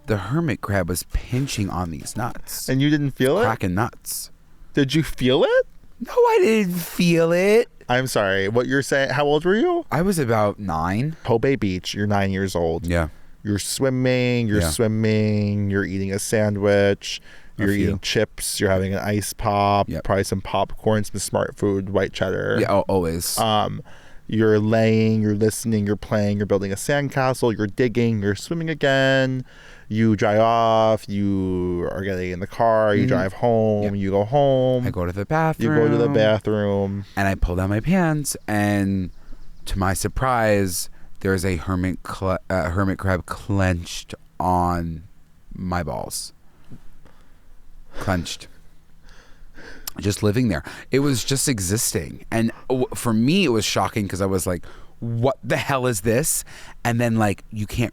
The hermit crab was pinching on these nuts. And you didn't feel it? Cracking nuts. Did you feel it? No, I didn't feel it. I'm sorry. What you're saying, how old were you? I was about 9. Kobe Beach, you're 9 years old. Yeah. You're swimming, you're eating a sandwich, you're eating chips, you're having an ice pop, probably some popcorn, some smart food, white cheddar. Yeah, always. You're laying, you're listening, you're playing, you're building a sandcastle, you're digging, you're swimming again. You dry off, you are getting in the car, you drive home, you go home. I go to the bathroom. You go to the bathroom. And I pull down my pants, and to my surprise, there's a hermit crab clenched on my balls. Clenched. Just living there. It was just existing. And for me, it was shocking because I was like, what the hell is this? And then, like, you can't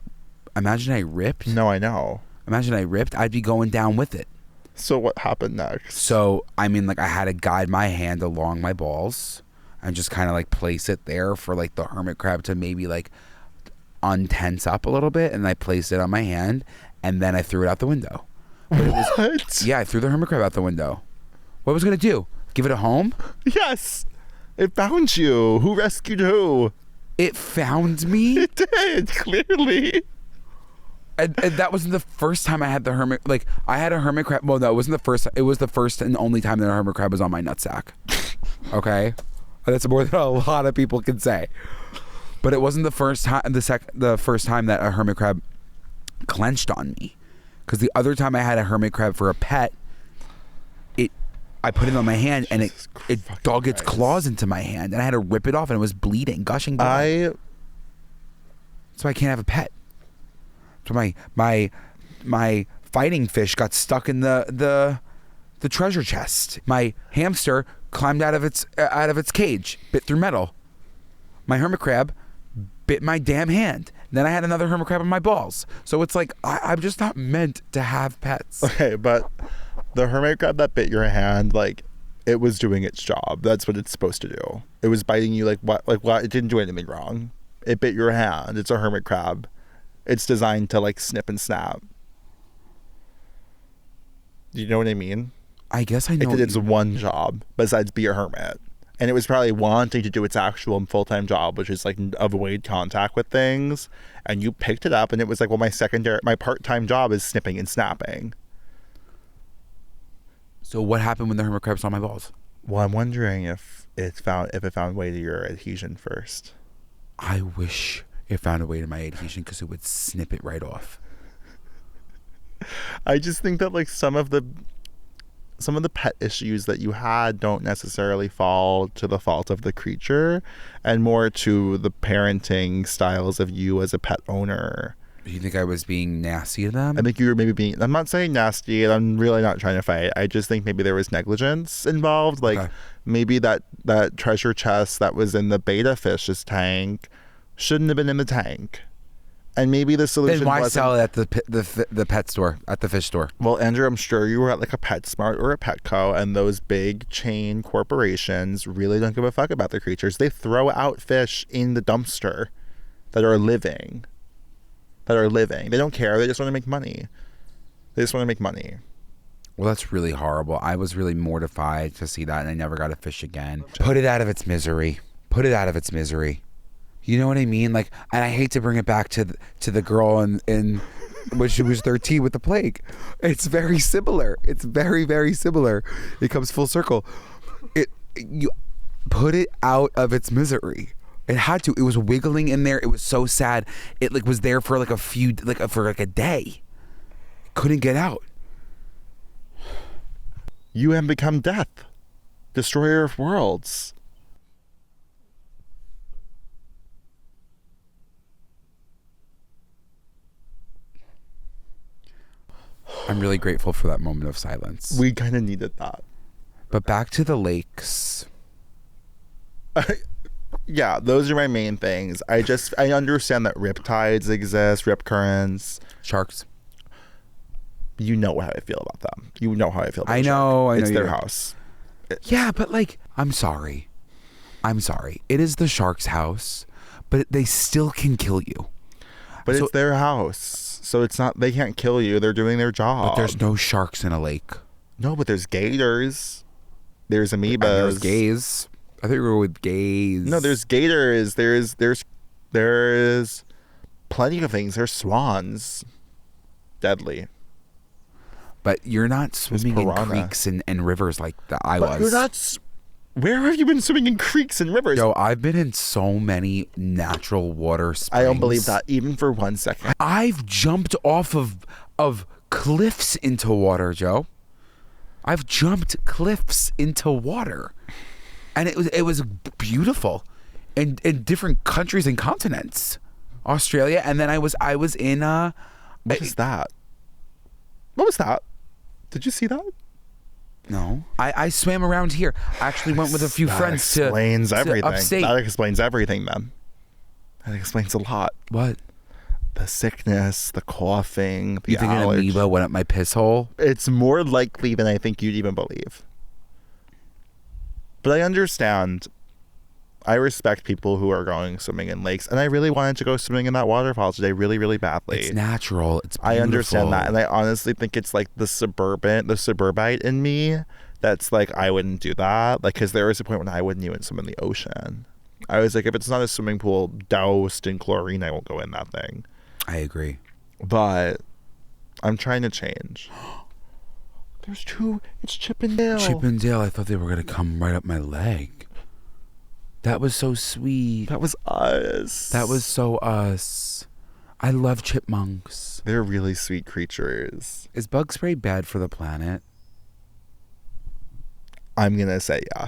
imagine I ripped. No, I know. Imagine I ripped. I'd be going down with it. So what happened next? So, I mean, like, I had to guide my hand along my balls and just kind of like place it there for like the hermit crab to maybe like untense up a little bit. And I placed it on my hand and then I threw it out the window. But what? Yeah, I threw the hermit crab out the window. What was it going to do? Give it a home? Yes. It found you. Who rescued who? It found me? It did, clearly. And that wasn't the first time I had the hermit. Like, I had a hermit crab. Well, no, it wasn't the first. It was the first and only time that a hermit crab was on my nutsack. Okay? That's more than a lot of people can say. But it wasn't the first time, the first time that a hermit crab clenched on me. Because the other time I had a hermit crab for a pet, I put it on my hand and it dug its claws into my hand and I had to rip it off and it was bleeding, gushing blood. So I can't have a pet. So my fighting fish got stuck in the treasure chest. My hamster climbed out of its cage, bit through metal. My hermit crab bit my damn hand. Then I had another hermit crab on my balls. So it's like I'm just not meant to have pets. Okay, but the hermit crab that bit your hand, like, it was doing its job. That's what it's supposed to do. It was biting you like what? Like what? It didn't do anything wrong. It bit your hand. It's a hermit crab. It's designed to like snip and snap. Do you know what I mean? I guess I know. It did its one job besides be a hermit. And it was probably wanting to do its actual full-time job, which is like avoid contact with things. And you picked it up and it was like, well, my part-time job is snipping and snapping. So what happened when the hermit crab saw my balls? Well, I'm wondering if it found a way to your adhesion first. I wish it found a way to my adhesion because it would snip it right off. I just think that like some of the pet issues that you had don't necessarily fall to the fault of the creature and more to the parenting styles of you as a pet owner. Do you think I was being nasty to them? I think you were maybe being, I'm not saying nasty, and I'm really not trying to fight. I just think maybe there was negligence involved. Like maybe that treasure chest that was in the betta fish's tank shouldn't have been in the tank. And maybe the solution then why wasn't, sell it at the pet store, at the fish store? Well, Andrew, I'm sure you were at like a PetSmart or a Petco, and those big chain corporations really don't give a fuck about their creatures. They throw out fish in the dumpster that are living. They don't care. They just want to make money. Well, that's really horrible. I was really mortified to see that, and I never got a fish again. Put it out of its misery. You know what I mean? Like, and I hate to bring it back to the girl in when she was 13 with the plague. It's very similar. It's very, very similar. It comes full circle. You put it out of its misery. It had to. It was wiggling in there. It was so sad. It like was there for like for a day. Couldn't get out. You have become death, destroyer of worlds. I'm really grateful for that moment of silence. We kind of needed that. But back to the lakes. Yeah, those are my main things. I understand that riptides exist, rip currents, Sharks. You know how I feel about them. You know how I feel about I know. It's their you house. Yeah, but like, I'm sorry. It is the shark's house, but they still can kill you. But it's their house. So it's not, they can't kill you. They're doing their job. But there's no sharks in a lake. No, but there's gators. There's amoebas. There's gays. I think we were with gays. No, there's gators. There's plenty of things. There's swans. Deadly. But you're not swimming in creeks and rivers like I was. You're not. Where have you been swimming in creeks and rivers? Yo, I've been in so many natural water springs. I don't believe that, even for 1 second. I've jumped off of cliffs into water, Joe. I've jumped cliffs into water, and it was beautiful, in different countries and continents, Australia, and then I was in What is that? What was that? Did you see that? No, I swam around here. I actually went with a few friends to upstate. That explains everything then. That explains a lot. What? The sickness, the coughing, the You think an allergy. amoeba went up my piss hole? It's more likely than I think you'd even believe. But I understand. I respect people who are going swimming in lakes, and I really wanted to go swimming in that waterfall today really, really badly. It's natural. It's beautiful. I understand that, and I honestly think it's like the suburbite in me that's like, I wouldn't do that. Like, because there was a point when I wouldn't even swim in the ocean. I was like, if it's not a swimming pool doused in chlorine, I won't go in that thing. I agree. But I'm trying to change. There's two. It's Chip and Dale. Chip and Dale, I thought they were going to come right up my leg. That was so sweet. That was us. That was so us. I love chipmunks. They're really sweet creatures. Is bug spray bad for the planet? I'm going to say yeah.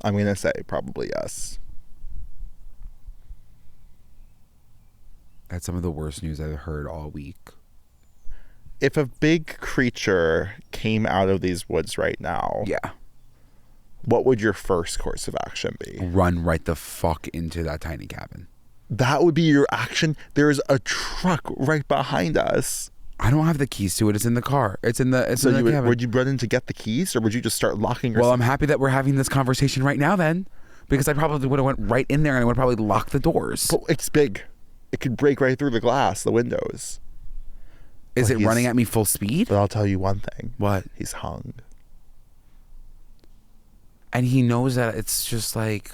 I'm going to say probably yes. That's some of the worst news I've heard all week. If a big creature came out of these woods right now, yeah, what would your first course of action be? Run right the fuck into that tiny cabin. That would be your action? There's a truck right behind us. I don't have the keys to it. It's in the car. It's in the cabin. Would you run in to get the keys, or would you just start locking yourself? Well, I'm happy that we're having this conversation right now then, because I probably would have went right in there and I would probably lock the doors. But it's big. It could break right through the glass, the windows. Is it running at me full speed? But I'll tell you one thing. What? He's hung. And he knows that it's just like,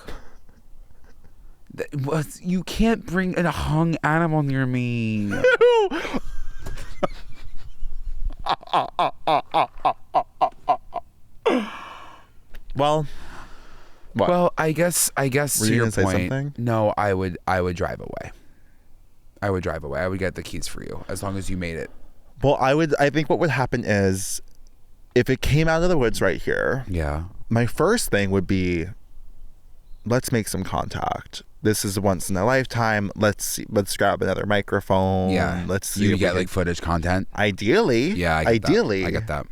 you can't bring a hung animal near me. Well, what? Well, I guess Were to you your gonna say point, something? no, I would drive away. I would drive away. I would get the keys for you as long as you made it. Well, I think what would happen is, if it came out of the woods right here, Yeah. my first thing would be, let's make some contact. This is once in a lifetime. Let's grab another microphone. Yeah. Let's see. You if get we can- like footage content. Ideally. Yeah. I get ideally. That. I get that.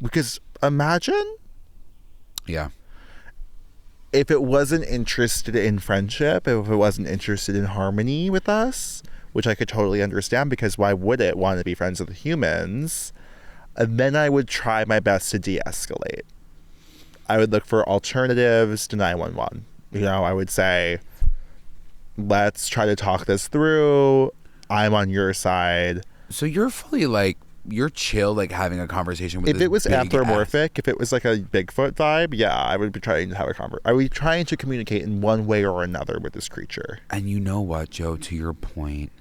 Because imagine Yeah. if it wasn't interested in friendship, if it wasn't interested in harmony with us, which I could totally understand, because why would it want to be friends with humans? And then I would try my best to de-escalate. I would look for alternatives to 911. I would say, let's try to talk this through. I'm on your side. So you're fully like, you're chill, like having a conversation with If this it was big anthropomorphic, if it was like a Bigfoot vibe, yeah, I would be trying to have a conversation. I would be trying to communicate in one way or another with this creature. And you know what, Joe, to your point,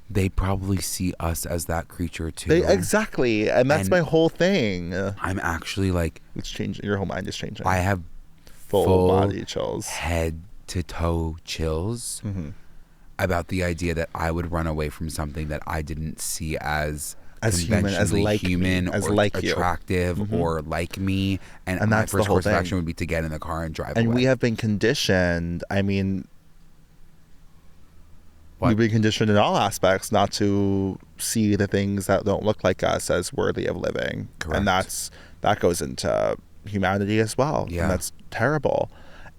they probably see us as that creature too. Exactly. And that's And my whole thing. I'm actually like, It's changing. Your whole mind is changing. I have full body chills. head to toe chills about the idea that I would run away from something that I didn't see as human, as conventionally like me, human as or like you. attractive or like me. And my that's the first whole course of thing. action would be to get in the car and drive And away. we have been conditioned. I mean, What? we've been conditioned in all aspects not to see the things that don't look like us as worthy of living. Correct. And that goes into humanity as well. Yeah. And that's terrible.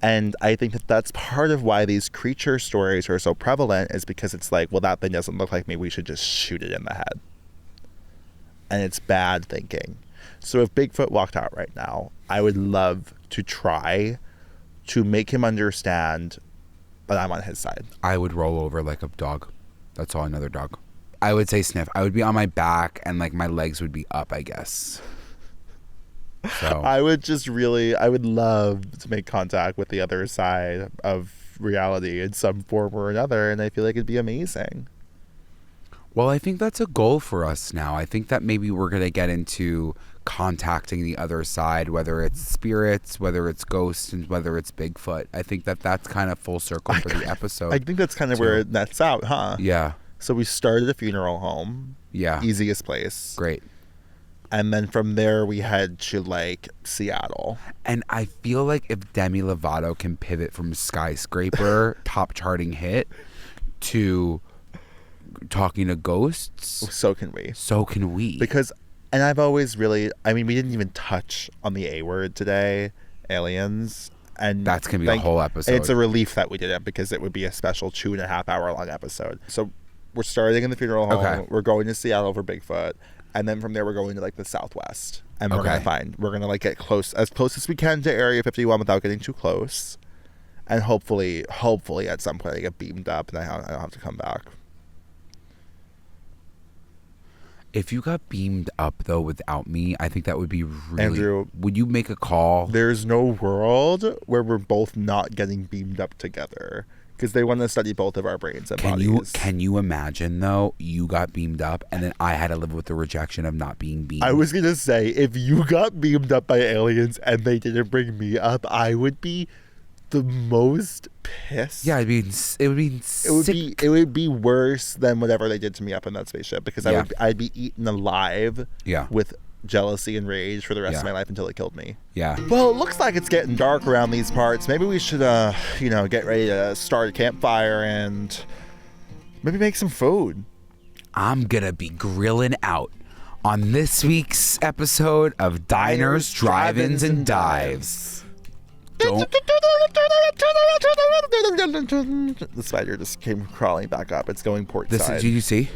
And I think that that's part of why these creature stories are so prevalent, is because it's like, well, that thing doesn't look like me. We should just shoot it in the head. And it's bad thinking. So if Bigfoot walked out right now, I would love to try to make him understand that I'm on his side. I would roll over like a dog. That's all, another dog. I would say sniff. I would be on my back and like my legs would be up, I guess. So I would love to make contact with the other side of reality in some form or another, and I feel like it'd be amazing. well, I think that's a goal for us now. I think that maybe we're going to get into contacting the other side, whether it's spirits, whether it's ghosts, and whether it's Bigfoot. I think that that's kind of full circle for the episode. I think that's kind of where it nets out, huh? Yeah. So we started a funeral home. Yeah. Easiest place. Great. And then from there we head to like Seattle. And I feel like if Demi Lovato can pivot from Skyscraper, top charting hit, to talking to ghosts, So can we. so can we. Because, and I've always really, I mean, we didn't even touch on the A word today, aliens. And That's going to be a whole episode. It's a relief that we didn't, because it would be a special 2.5 hour long episode. So we're starting in the funeral home. Okay. We're going to Seattle for Bigfoot. And then from there, we're going to like the Southwest. And we're Okay. going to like get as close as we can to Area 51 without getting too close. And hopefully at some point I get beamed up and I don't have to come back. If you got beamed up though without me, I think that would be really. Andrew, would you make a call? There's no world where we're both not getting beamed up together, because they want to study both of our brains and bodies. Can you imagine though? You got beamed up, and then I had to live with the rejection of not being beamed. I was gonna say, if you got beamed up by aliens and they didn't bring me up, I would be the most pissed. Yeah, it would be sick. It would be worse than whatever they did to me up in that spaceship, because Yeah. I'd be eaten alive. Yeah. With jealousy and rage for the rest of Yeah. my life until it killed me. Yeah. Well, it looks like it's getting dark around these parts. Maybe we should, get ready to start a campfire and maybe make some food. I'm gonna be grilling out on this week's episode of Diners, Drive-Ins, and Dives. Don't. The spider just came crawling back up. It's going port Did side. you see?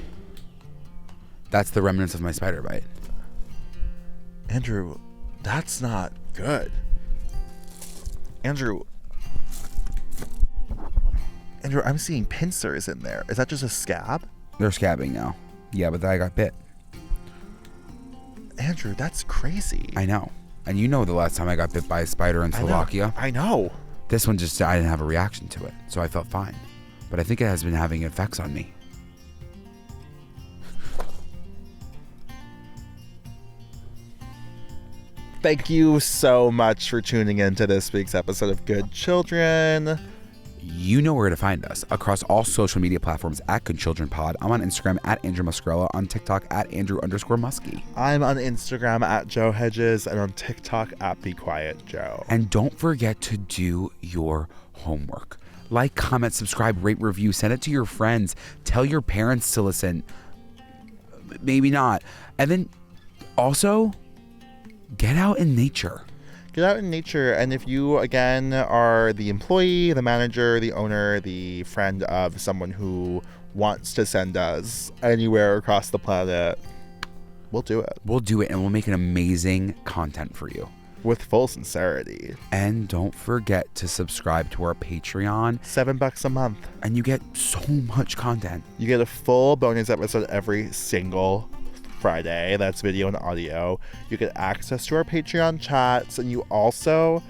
That's the remnants of my spider bite. Andrew, that's not good. Andrew, I'm seeing pincers in there. Is that just a scab? They're scabbing now. Yeah, but I got bit. Andrew, that's crazy. I know. And you know the last time I got bit by a spider in Slovakia. I know. This one just, I didn't have a reaction to it, so I felt fine. But I think it has been having effects on me. Thank you so much for tuning in to this week's episode of Good Children. You know where to find us across all social media platforms at Good Children Pod. I'm on Instagram at Andrew Muscarella, on TikTok at Andrew_Muskie. I'm on Instagram at Joe Hegyes and on TikTok at Be Quiet Joe. And don't forget to do your homework. Like, comment, subscribe, rate, review, send it to your friends. Tell your parents to listen. Maybe not. And then also, get out in nature. Get out in nature. And if you, again, are the employee, the manager, the owner, the friend of someone who wants to send us anywhere across the planet, we'll do it. We'll do it, and we'll make an amazing content for you. With full sincerity. And don't forget to subscribe to our Patreon. $7 a month. And you get so much content. You get a full bonus episode every single Friday. That's video and audio. You get access to our Patreon chats, and you also,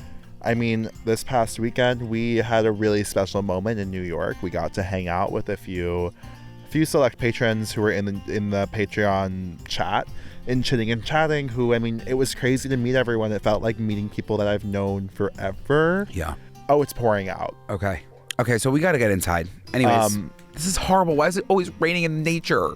this past weekend we had a really special moment in New York. We got to hang out with a few select patrons who were in the Patreon chat, in chitting and chatting, who, it was crazy to meet everyone. It felt like meeting people that I've known forever. Yeah. Oh, it's pouring out. Okay, so we got to get inside. Anyways, this is horrible. Why is it always raining in nature?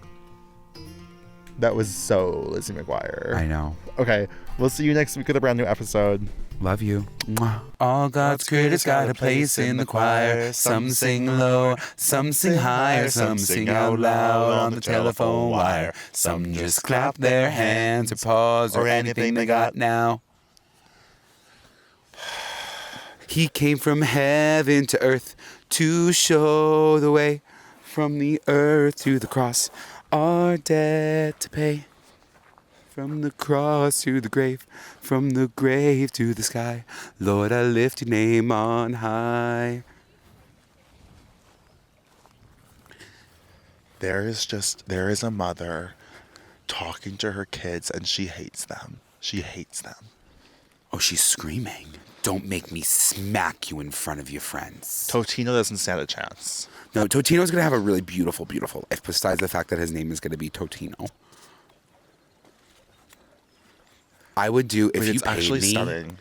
That was so Lizzie McGuire. I know. Okay, we'll see you next week with a brand new episode. Love you. Mwah. All God's critters got a place in the choir. Some sing low, some sing higher, some sing out loud on the telephone wire. Some just clap their hands or paws or anything they got now. He came from heaven to earth to show the way, from the earth to the cross, our debt to pay. From the cross to the grave, from the grave to the sky, Lord, I lift your name on high. There is a mother talking to her kids, and she hates them. She hates them. Oh, she's screaming. Don't make me smack you in front of your friends. Totino doesn't stand a chance. No, Totino's going to have a really beautiful, beautiful life, besides the fact that his name is going to be Totino. I would do, if you paid me, stunning.